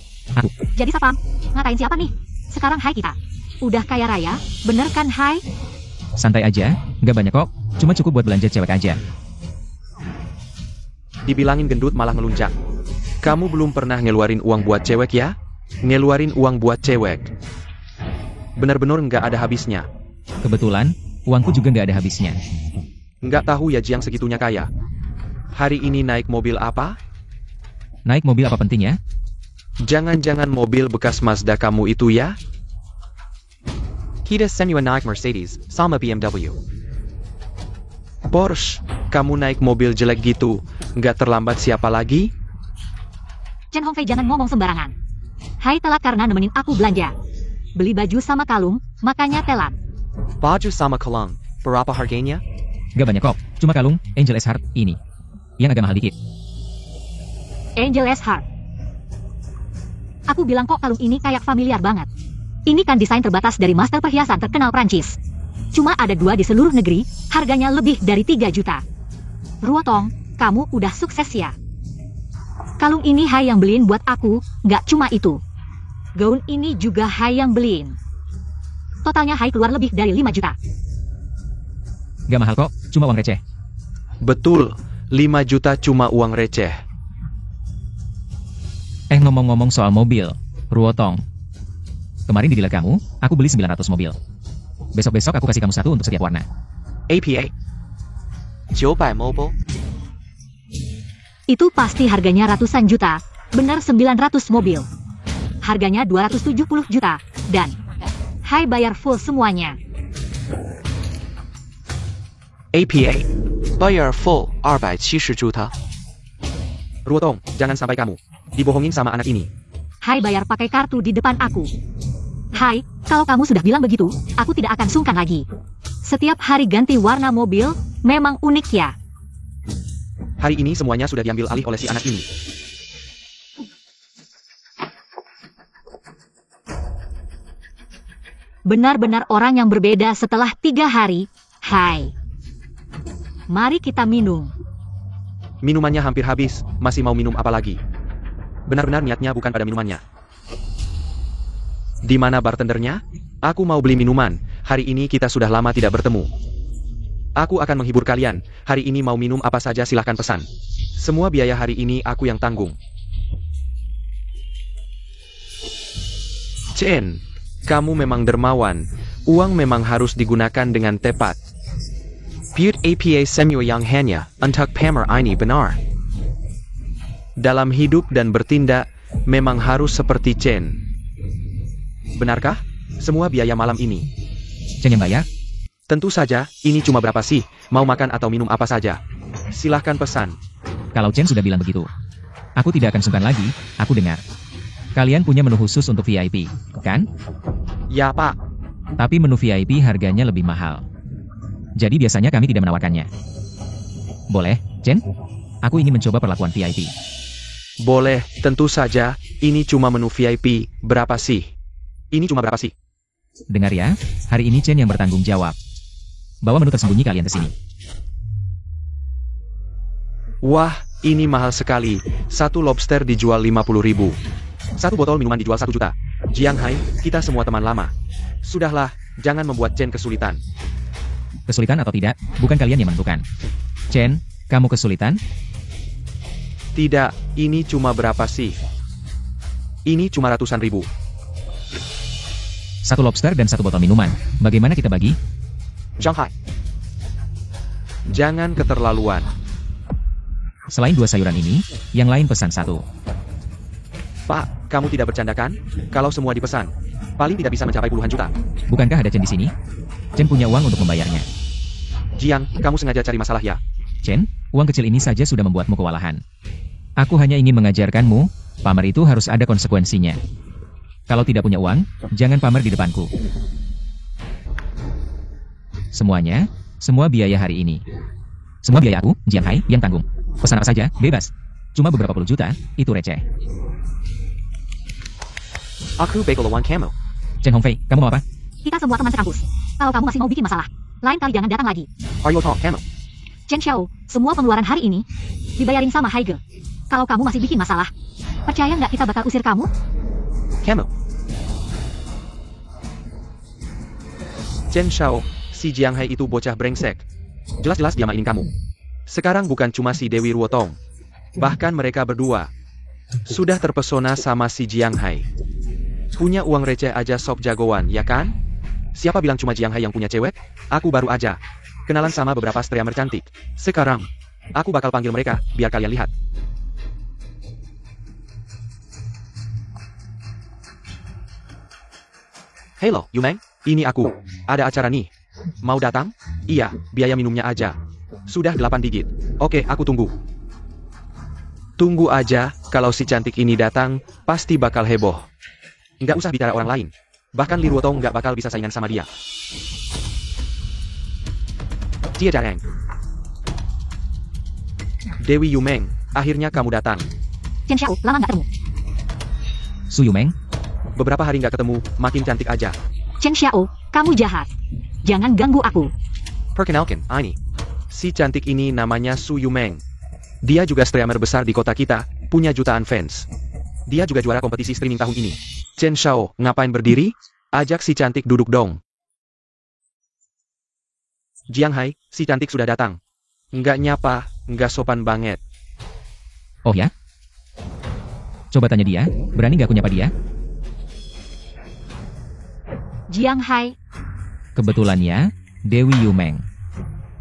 Jadi satpam? Ngatain siapa nih? Sekarang Hai kita udah kaya raya, bener kan Hai? Santai aja, nggak banyak kok, cuma cukup buat belanja cewek aja. Dibilangin gendut malah ngelunjak. Kamu belum pernah ngeluarin uang buat cewek ya? Ngeluarin uang buat cewek. Bener-bener nggak ada habisnya. Kebetulan, uangku juga nggak ada habisnya. Nggak tahu ya Jiang segitunya kaya. Hari ini naik mobil apa? Naik mobil apa pentingnya? Jangan-jangan mobil bekas Mazda kamu itu ya? Kita semua naik Mercedes, sama BMW. Porsche, kamu naik mobil jelek gitu, nggak terlambat siapa lagi? Chen Hongfei jangan ngomong sembarangan. Hai telat karena nemenin aku belanja. Beli baju sama kalung, makanya telat. Baju sama kalung, berapa harganya? Nggak banyak kok, cuma kalung Angel S Heart ini. Yang agak mahal dikit. Angel S Heart. Aku bilang kok kalung ini kayak familiar banget. Ini kan desain terbatas dari master perhiasan terkenal Prancis. Cuma ada 2 di seluruh negeri, harganya lebih dari 3 juta. Ruotong, kamu udah sukses ya. Kalung ini Hai yang beliin buat aku, nggak cuma itu. Gaun ini juga Hai yang beliin. Totalnya Hai keluar lebih dari 5 juta. Nggak mahal kok, cuma uang receh. Betul, 5 juta cuma uang receh. Ngomong-ngomong soal mobil, Ruotong. Kemarin di dealer kamu, aku beli 900 mobil. Besok-besok aku kasih kamu 1 untuk setiap warna. APA 900 mobile. Itu pasti harganya ratusan juta, benar 900 mobil. Harganya 270 juta, dan Hai bayar full semuanya. APA bayar full 270 juta. Ruotong, jangan sampai kamu dibohongin sama anak ini. Hai bayar pakai kartu di depan aku. Hai, kalau kamu sudah bilang begitu, aku tidak akan sungkan lagi. Setiap hari ganti warna mobil, memang unik ya. Hari ini semuanya sudah diambil alih oleh si anak ini. Benar-benar orang yang berbeda setelah 3 hari. Hai. Mari kita minum. Minumannya hampir habis, masih mau minum apa lagi? Benar-benar niatnya bukan pada minumannya. Di mana bartendernya? Aku mau beli minuman, hari ini kita sudah lama tidak bertemu. Aku akan menghibur kalian, hari ini mau minum apa saja silahkan pesan. Semua biaya hari ini aku yang tanggung. Chen, kamu memang dermawan. Uang memang harus digunakan dengan tepat. Buat apa semua yang hanya untuk pamer ini benar. Dalam hidup dan bertindak, memang harus seperti Chen. Benarkah? Semua biaya malam ini. Chen yang bayar? Tentu saja, ini cuma berapa sih? Mau makan atau minum apa saja? Silahkan pesan. Kalau Chen sudah bilang begitu, aku tidak akan sungkan lagi, aku dengar. Kalian punya menu khusus untuk VIP, kan? Ya, Pak. Tapi menu VIP harganya lebih mahal. Jadi biasanya kami tidak menawarkannya. Boleh, Chen? Aku ingin mencoba perlakuan VIP. Boleh, tentu saja. Ini cuma menu VIP. Berapa sih? Ini cuma berapa sih? Dengar ya, hari ini Chen yang bertanggung jawab. Bawa menu tersembunyi kalian ke sini. Wah, ini mahal sekali. Satu lobster dijual 50.000. Satu botol minuman dijual 1 juta. Jiang Hai, kita semua teman lama. Sudahlah, jangan membuat Chen kesulitan. Kesulitan atau tidak, bukan kalian yang menentukan. Chen, kamu kesulitan? Tidak, ini cuma berapa sih? Ini cuma ratusan ribu. Satu lobster dan satu botol minuman. Bagaimana kita bagi? Jiang Hai. Jangan keterlaluan. Selain 2 sayuran ini, yang lain pesan 1. Pak, kamu tidak bercanda kan? Kalau semua dipesan, paling tidak bisa mencapai puluhan juta. Bukankah ada Chen di sini? Chen punya uang untuk membayarnya. Jiang, kamu sengaja cari masalah ya? Chen, uang kecil ini saja sudah membuatmu kewalahan. Aku hanya ingin mengajarkanmu, pamer itu harus ada konsekuensinya. Kalau tidak punya uang, jangan pamer di depanku. Semuanya, semua biaya hari ini. Semua biaya aku, Jiang Hai, yang tanggung. Pesan apa saja, bebas. Cuma beberapa puluh juta, itu receh. Aku bakal lawan kamu. Chen Hongfei, kamu mau apa? Kita semua teman sekampus. Kalau kamu masih mau bikin masalah, lain kali jangan datang lagi. Are you talk kamu? Chen Xiao, semua pengeluaran hari ini dibayarin sama Haige. Kalau kamu masih bikin masalah, percaya nggak kita bakal usir kamu? Kamu. Chen Xiao, si Jiang Hai itu bocah brengsek. Jelas-jelas dia mainin kamu. Sekarang bukan cuma si Dewi Ruotong. Bahkan mereka berdua sudah terpesona sama si Jiang Hai. Punya uang receh aja sok jagoan, ya kan? Siapa bilang cuma Jiang Hai yang punya cewek? Aku baru aja kenalan sama beberapa streamer cantik. Sekarang, aku bakal panggil mereka, biar kalian lihat. Halo, Yumeng, ini aku. Ada acara nih. Mau datang? Iya, biaya minumnya aja. Sudah 8 digit. Oke, aku tunggu. Tunggu aja, kalau si cantik ini datang, pasti bakal heboh. Nggak usah bicara orang lain. Bahkan Li Ruotong nggak bakal bisa saingan sama dia. Jia Jarang. Dewi Yumeng, akhirnya kamu datang. Chen Xiao, lama nggak ketemu. Su Yumeng, Beberapa hari nggak ketemu, makin cantik aja. Chen Xiao, kamu jahat. Jangan ganggu aku. Perkenalkan, ini. Si cantik ini namanya Su Yumeng. Dia juga streamer besar di kota kita, punya jutaan fans. Dia juga juara kompetisi streaming tahun ini. Chen Xiao, ngapain berdiri? Ajak si cantik duduk dong. Jiang Hai, si cantik sudah datang. Nggak nyapa, nggak sopan banget. oh ya? Coba tanya dia, berani nggak aku nyapa dia? Jiang Hai. Kebetulannya, Dewi Yumeng.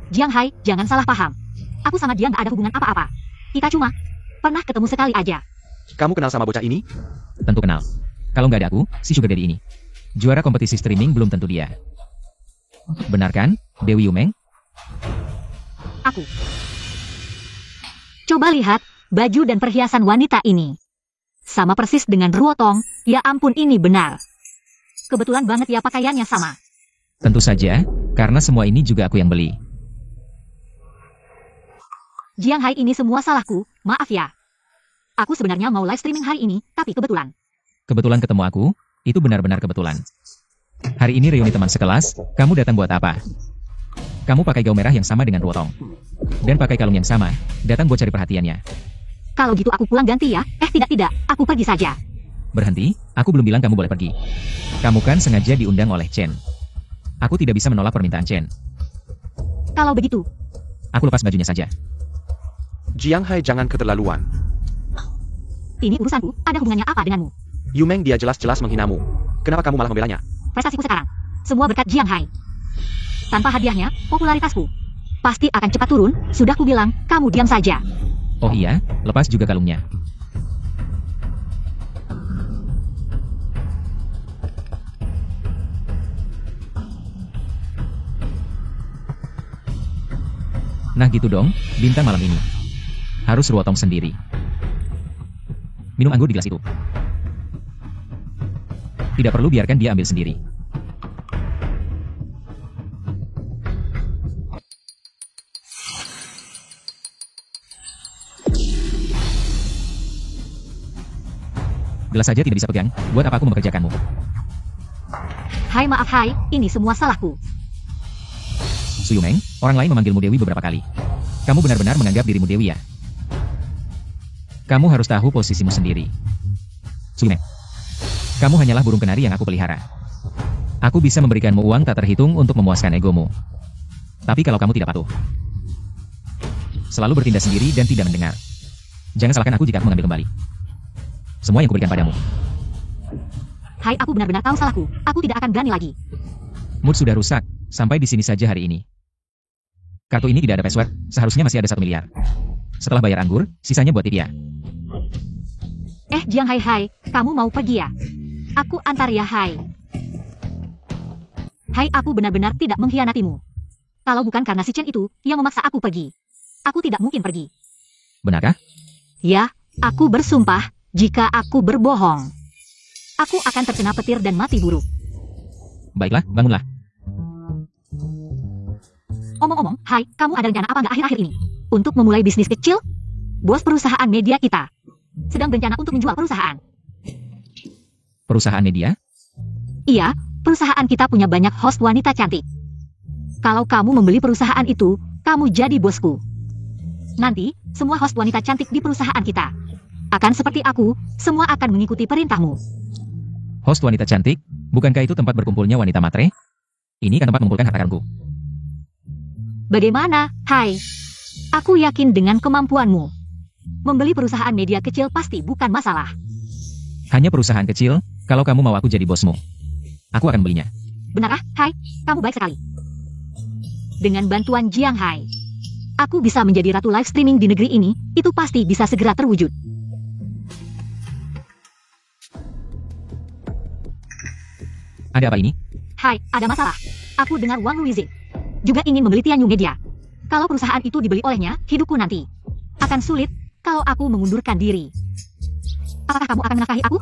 Jiang Hai, jangan salah paham. Aku sama dia nggak ada hubungan apa-apa. Kita cuma pernah ketemu sekali aja. Kamu kenal sama bocah ini? Tentu kenal. Kalau nggak ada aku, si Sugar Daddy ini. Juara kompetisi streaming belum tentu dia. Benar kan, Dewi Yumeng? Aku. Coba lihat baju dan perhiasan wanita ini. Sama persis dengan Ruotong. Ya ampun, ini benar. Kebetulan banget ya pakaiannya sama. Tentu saja, karena semua ini juga aku yang beli. Jiang Hai, ini semua salahku, maaf ya. Aku sebenarnya mau live streaming hari ini, tapi kebetulan. Kebetulan ketemu aku, itu benar-benar kebetulan. Hari ini reuni teman sekelas, kamu datang buat apa? Kamu pakai gaun merah yang sama dengan Ruotong. Dan pakai kalung yang sama, datang buat cari perhatiannya. Kalau gitu aku pulang ganti ya. Tidak, aku pergi saja. Berhenti, aku belum bilang kamu boleh pergi. Kamu kan sengaja diundang oleh Chen. Aku tidak bisa menolak permintaan Chen. Kalau begitu, Aku lepas bajunya saja. Jiang Hai, jangan keterlaluan. ini urusanku, ada hubungannya apa denganmu? Yumeng, dia jelas-jelas menghinamu. Kenapa kamu malah membelanya? Prestasiku sekarang, semua berkat Jiang Hai. Tanpa hadiahnya, popularitasku pasti akan cepat turun. Sudah kubilang, kamu diam saja. Oh iya, lepas juga kalungnya. Nah gitu dong, bintang malam ini. Harus Ruotong sendiri. Minum anggur di gelas itu. Tidak perlu biarkan dia ambil sendiri. Gelas saja tidak bisa pegang, buat apa aku mempekerjakanmu? Hai, maaf Hai, ini semua salahku. Suyumeng, orang lain memanggilmu Dewi beberapa kali. Kamu benar-benar menganggap dirimu Dewi ya? Kamu harus tahu posisimu sendiri. Suyumeng, kamu hanyalah burung kenari yang aku pelihara. Aku bisa memberikanmu uang tak terhitung untuk memuaskan egomu. Tapi kalau kamu tidak patuh, selalu bertindak sendiri dan tidak mendengar, jangan salahkan aku jika aku mengambil kembali semua yang kuberikan padamu. Hai, aku benar-benar tahu salahku. Aku tidak akan berani lagi. Mood sudah rusak, sampai di sini saja hari ini. Kartu ini tidak ada password, seharusnya masih ada 1 miliar. Setelah bayar anggur, sisanya buat tip ya. Jiang Hai, kamu mau pergi ya? Aku antar ya Hai. Hai, aku benar-benar tidak mengkhianatimu. Kalau bukan karena si Chen itu yang memaksa aku pergi, aku tidak mungkin pergi. Benarkah? Ya, aku bersumpah, jika aku berbohong, aku akan terkena petir dan mati buruk. Baiklah, bangunlah. Omong-omong, Hai, kamu ada rencana apa nggak akhir-akhir ini? Untuk memulai bisnis kecil? Bos perusahaan media kita sedang berencana untuk menjual perusahaan. Perusahaan media? Iya, perusahaan kita punya banyak host wanita cantik. Kalau kamu membeli perusahaan itu, kamu jadi bosku. Nanti, semua host wanita cantik di perusahaan kita akan seperti aku, semua akan mengikuti perintahmu. Host wanita cantik? Bukankah itu tempat berkumpulnya wanita matre? Ini kan tempat mengumpulkan harta karunku. Bagaimana, Hai? Aku yakin dengan kemampuanmu. Membeli perusahaan media kecil pasti bukan masalah. Hanya perusahaan kecil, kalau kamu mau aku jadi bosmu, aku akan belinya. Benarkah, Hai? Kamu baik sekali. Dengan bantuan Jiang Hai, aku bisa menjadi ratu live streaming di negeri ini, itu pasti bisa segera terwujud. Ada apa ini? Hai, ada masalah. Aku dengar Wang Luizi juga ingin membeli Tianyu Media. Kalau perusahaan itu dibeli olehnya, hidupku nanti akan sulit kalau aku mengundurkan diri. Apakah kamu akan menafkahi aku?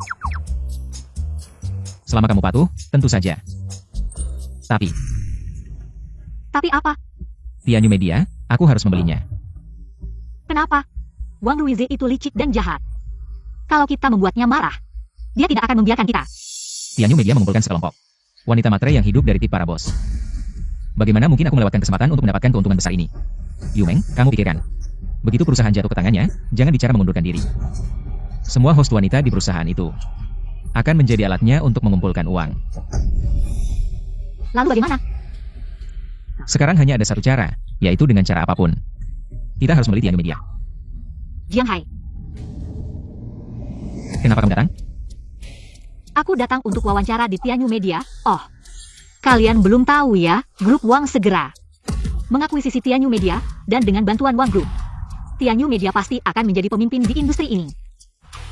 Selama kamu patuh, tentu saja. Tapi apa? Tianyu Media, aku harus membelinya. Kenapa? Wang Luizi itu licik dan jahat. Kalau kita membuatnya marah, dia tidak akan membiarkan kita. Tianyu Media mengumpulkan sekelompok wanita matre yang hidup dari tip para bos. Bagaimana mungkin aku melewatkan kesempatan untuk mendapatkan keuntungan besar ini? Yumeng, kamu pikirkan. Begitu perusahaan jatuh ke tangannya, jangan bicara mengundurkan diri. Semua host wanita di perusahaan itu akan menjadi alatnya untuk mengumpulkan uang. Lalu bagaimana? Sekarang hanya ada satu cara, yaitu dengan cara apapun. Kita harus membeli Tianyu Media. Jiang Hai, kenapa kamu datang? aku datang untuk wawancara di Tianyu Media. Oh, kalian belum tahu ya, grup Wang segera mengakuisisi Tianyu Media, dan dengan bantuan Wang Group, Tianyu Media pasti akan menjadi pemimpin di industri ini.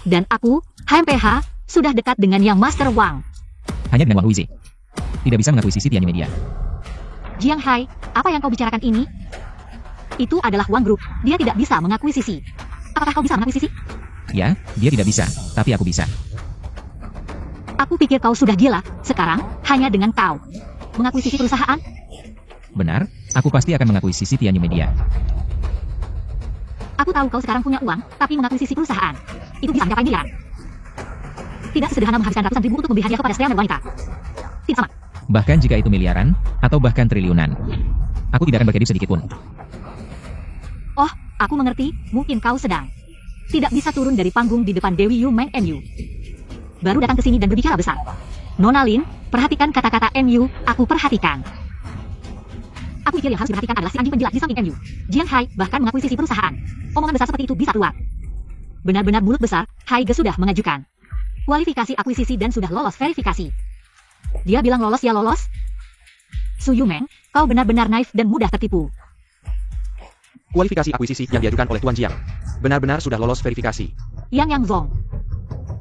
Dan aku, HMPH, sudah dekat dengan yang Master Wang. Hanya dengan Wang Luizi tidak bisa mengakuisisi Tianyu Media. Jiang Hai, apa yang kau bicarakan ini? Itu adalah Wang Group, dia tidak bisa mengakuisisi. Apakah kau bisa mengakuisisi? Ya, dia tidak bisa, tapi aku bisa. Aku pikir kau sudah gila, sekarang, hanya dengan kau mengakuisisi perusahaan? Benar, aku pasti akan mengakuisisi Tianyu Media. Aku tahu kau sekarang punya uang, tapi mengakuisisi perusahaan itu bisa mencapai miliaran. Tidak sederhana menghabiskan ratusan ribu untuk membeli hadiah kepada seorang wanita. Tidak sama. Bahkan jika itu miliaran, atau bahkan triliunan, aku tidak akan berkedip sedikit pun. Oh, aku mengerti, mungkin kau sedang tidak bisa turun dari panggung di depan Dewi Yu Meng NU. Baru datang ke sini dan berbicara besar. Nona Lin, perhatikan kata-kata NU, aku perhatikan. Aku pikir yang harus diperhatikan adalah si anjing penjilat di samping NU. Jiang Hai bahkan mengakuisisi perusahaan. Omongan besar seperti itu bisa keluar. Benar-benar mulut besar, Hai Ge sudah mengajukan kualifikasi akuisisi dan sudah lolos verifikasi. Dia bilang lolos ya lolos. Su Yumeng, kau benar-benar naif dan mudah tertipu. Kualifikasi akuisisi yang diajukan oleh Tuan Jiang benar-benar sudah lolos verifikasi. Yang Zong.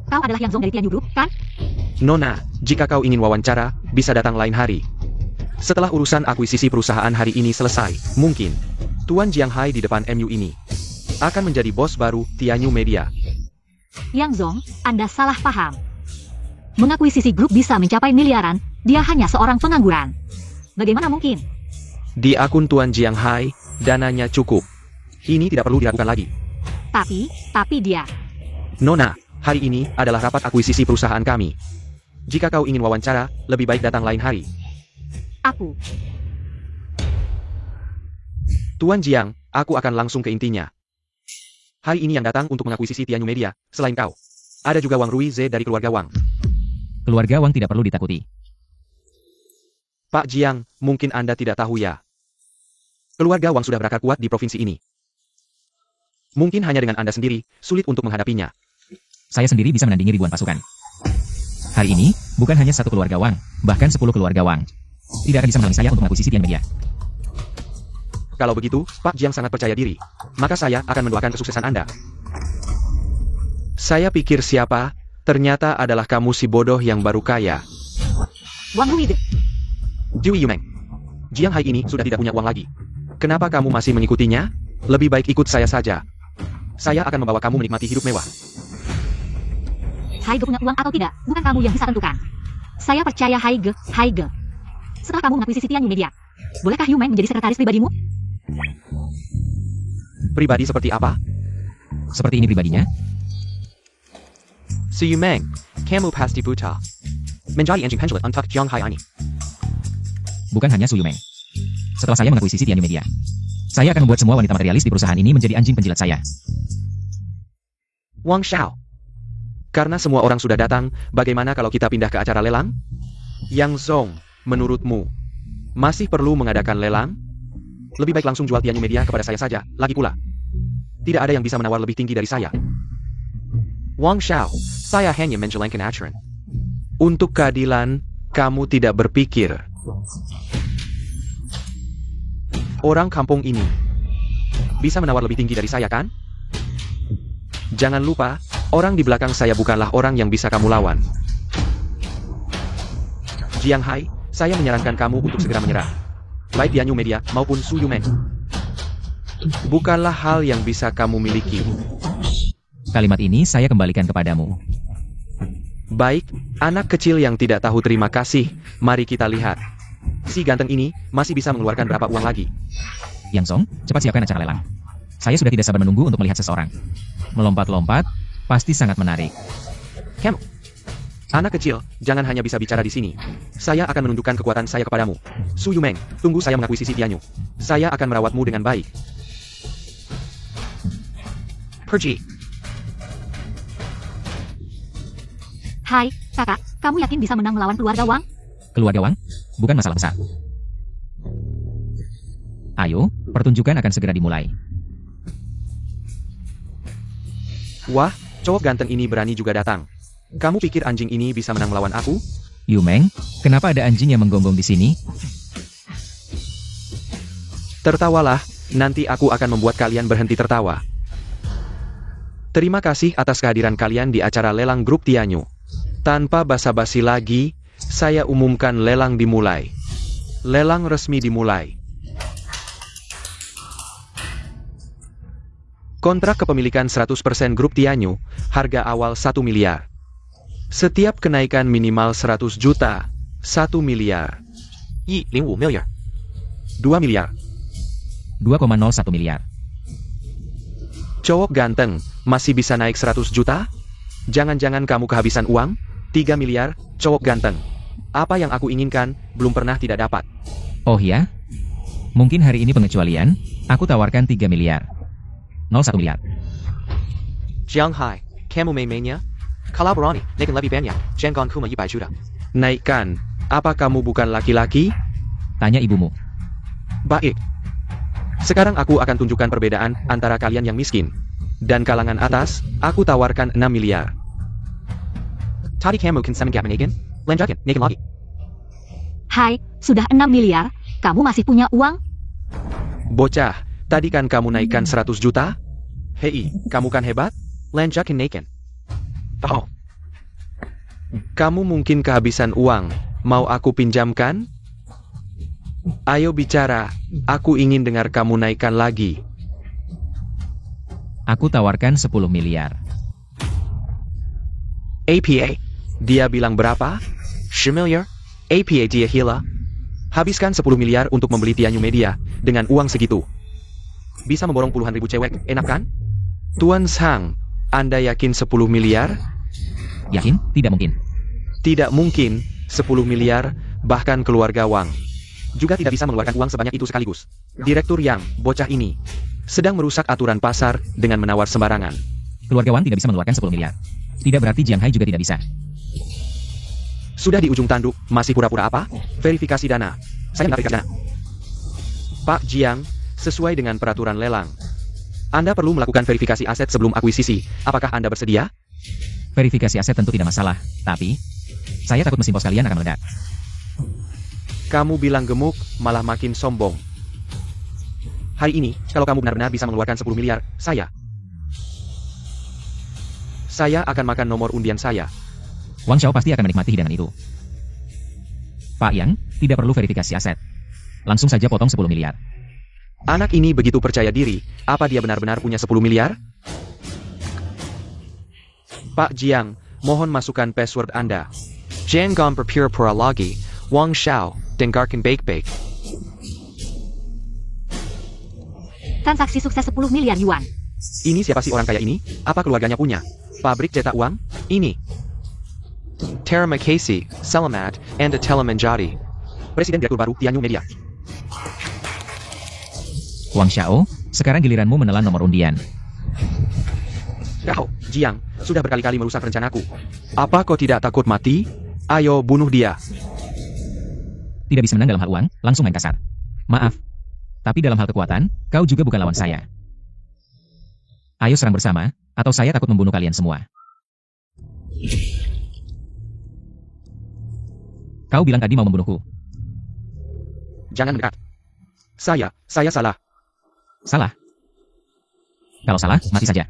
Kau adalah Yang Zong dari Tianyu Group, kan? Nona, jika kau ingin wawancara, bisa datang lain hari. Setelah urusan akuisisi perusahaan hari ini selesai, mungkin Tuan Jiang Hai di depan MU ini akan menjadi bos baru Tianyu Media. Yang Zong, Anda salah paham. Mengakuisisi grup bisa mencapai miliaran, dia hanya seorang pengangguran. Bagaimana mungkin? Di akun Tuan Jiang Hai, dananya cukup. Ini tidak perlu diragukan lagi. Tapi dia. Nona, hari ini adalah rapat akuisisi perusahaan kami. Jika kau ingin wawancara, lebih baik datang lain hari. Aku. Tuan Jiang, aku akan langsung ke intinya. Hari ini yang datang untuk mengakuisisi Tianyu Media, selain kau. Ada juga Wang Ruize dari keluarga Wang. Keluarga Wang tidak perlu ditakuti. Pak Jiang, mungkin Anda tidak tahu ya. Keluarga Wang sudah berakar kuat di provinsi ini. Mungkin hanya dengan Anda sendiri, sulit untuk menghadapinya. Saya sendiri bisa menandingi ribuan pasukan. Hari ini, bukan hanya satu keluarga Wang, bahkan 10 keluarga Wang. Tidak akan bisa menghalangi saya untuk mengakuisisi Tianyu Media. Kalau begitu, Pak Jiang sangat percaya diri. Maka saya akan mendoakan kesuksesan Anda. Saya pikir siapa? Ternyata adalah kamu si bodoh yang baru kaya. Wang Ruize. Dewey Yumeng. Jiang Hai ini sudah tidak punya uang lagi. Kenapa kamu masih mengikutinya? Lebih baik ikut saya saja. Saya akan membawa kamu menikmati hidup mewah. Haige punya uang atau tidak, bukan kamu yang bisa tentukan. Saya percaya Haige. Setelah kamu mengakuisisi Tianyu Media, bolehkah Yumeng menjadi sekretaris pribadimu? Pribadi seperti apa? Seperti ini pribadinya. Si Yumeng, kamu pasti buta. Menjadi anjing penjilat untuk Jiang Hai ini. Bukan hanya Su Yumeng. Setelah saya mengakuisisi Tianyu Media, saya akan membuat semua wanita materialis di perusahaan ini menjadi anjing penjilat saya. Wang Xiao. Karena semua orang sudah datang, bagaimana kalau kita pindah ke acara lelang? Yang Zong, menurutmu, masih perlu mengadakan lelang? Lebih baik langsung jual Tianyu Media kepada saya saja, lagi pula. Tidak ada yang bisa menawar lebih tinggi dari saya. Wang Xiao, saya hanya menjalankan aturan. Untuk keadilan, kamu tidak berpikir. Orang kampung ini bisa menawar lebih tinggi dari saya, kan? Jangan lupa, orang di belakang saya bukanlah orang yang bisa kamu lawan. Jiang Hai, saya menyarankan kamu untuk segera menyerah. Baik Tianyu Media maupun Su Yumeng. Bukanlah hal yang bisa kamu miliki. Kalimat ini saya kembalikan kepadamu. Baik, anak kecil yang tidak tahu terima kasih, mari kita lihat. Si ganteng ini masih bisa mengeluarkan berapa uang lagi. Yang Zong, cepat siapkan acara lelang. Saya sudah tidak sabar menunggu untuk melihat seseorang. Melompat-lompat, pasti sangat menarik. Kamu, anak kecil, jangan hanya bisa bicara di sini. Saya akan menunjukkan kekuatan saya kepadamu. Su Yumeng, tunggu saya mengakuisisi Tianyu. Saya akan merawatmu dengan baik. Pergi. Hai, kakak, kamu yakin bisa menang melawan keluarga Wang? Keluarga Wang? Bukan masalah besar. Ayo, pertunjukan akan segera dimulai. Wah, cowok ganteng ini berani juga datang. Kamu pikir anjing ini bisa menang melawan aku? Yumeng, kenapa ada anjing yang menggonggong di sini? Tertawalah, nanti aku akan membuat kalian berhenti tertawa. Terima kasih atas kehadiran kalian di acara lelang grup Tianyu. Tanpa basa-basi lagi, saya umumkan lelang dimulai. Lelang resmi dimulai. Kontrak kepemilikan 100% grup Tianyu, harga awal 1 miliar. Setiap kenaikan minimal 100 juta, 1 miliar. 105 miliar. 2 miliar. 2,01 miliar. Cowok ganteng, masih bisa naik 100 juta? Jangan-jangan kamu kehabisan uang? 3 miliar, cowok ganteng. Apa yang aku inginkan, belum pernah tidak dapat. Oh ya? Mungkin hari ini pengecualian, aku tawarkan 3 miliar. 01 miliar. Jiang Hai, kamu main-mainnya? Kalau berani, naikkan lebih banyak, jangan cuma 100 juta. Naikkan, apa kamu bukan laki-laki? Tanya ibumu. Baik. Sekarang aku akan tunjukkan perbedaan antara kalian yang miskin dan kalangan atas. Aku tawarkan 6 miliar. Tadi kamu kan sama gap menaikkan? Lanjutkan, naikkan lagi. Hai, sudah 6 miliar, kamu masih punya uang? Bocah, tadi kan kamu naikkan 100 juta? Hei, kamu kan hebat? Lanjakin naikin. Oh. Kamu mungkin kehabisan uang, mau aku pinjamkan? Ayo bicara, aku ingin dengar kamu naikkan lagi. Aku tawarkan 10 miliar. APA. Dia bilang berapa? 10 miliar? APA dia gila. Habiskan 10 miliar untuk membeli Tianyu Media, dengan uang segitu. Bisa memborong puluhan ribu cewek, enak kan? Tuan Sang, Anda yakin 10 miliar? Yakin? Tidak mungkin. Tidak mungkin, 10 miliar, bahkan keluarga Wang juga tidak bisa mengeluarkan uang sebanyak itu sekaligus. Direktur Yang, bocah ini, sedang merusak aturan pasar dengan menawar sembarangan. Keluarga Wang tidak bisa mengeluarkan 10 miliar. Tidak berarti Jiang Hai juga tidak bisa. Sudah di ujung tanduk, masih pura-pura apa? Verifikasi dana. Saya nggak verifikasi dana. Pak Jiang, sesuai dengan peraturan lelang, Anda perlu melakukan verifikasi aset sebelum akuisisi. Apakah Anda bersedia? Verifikasi aset tentu tidak masalah, tapi saya takut mesin pos kalian akan meledak. Kamu bilang gemuk, malah makin sombong. Hari ini, kalau kamu benar-benar bisa mengeluarkan 10 miliar, saya akan makan nomor undian saya. Wang Xiao pasti akan menikmati hidangan itu. Pak Yang, tidak perlu verifikasi aset. Langsung saja potong 10 miliar. Anak ini begitu percaya diri, apa dia benar-benar punya 10 miliar? Pak Jiang, mohon masukkan password Anda. Jangan berpura-pura lagi, Wang Xiao, dengarkan baik-baik. Transaksi sukses 10 miliar yuan. Ini siapa sih orang kaya ini? Apa keluarganya punya pabrik cetak uang? Ini Terima kasih, Selamat, Anda telah menjadi Presiden Direktur baru Tianyu Media. Wang Xiao, sekarang giliranmu menelan nomor undian. Kau, Jiang, sudah berkali-kali merusak rencanaku. Apa kau tidak takut mati? Ayo bunuh dia. Tidak bisa menang dalam hal uang, langsung main kasar. Maaf. Tapi dalam hal kekuatan, kau juga bukan lawan saya. Ayo serang bersama, atau saya takut membunuh kalian semua. Kau bilang tadi mau membunuhku. Jangan mendekat. Saya salah. Salah? Kalau salah, mati saja.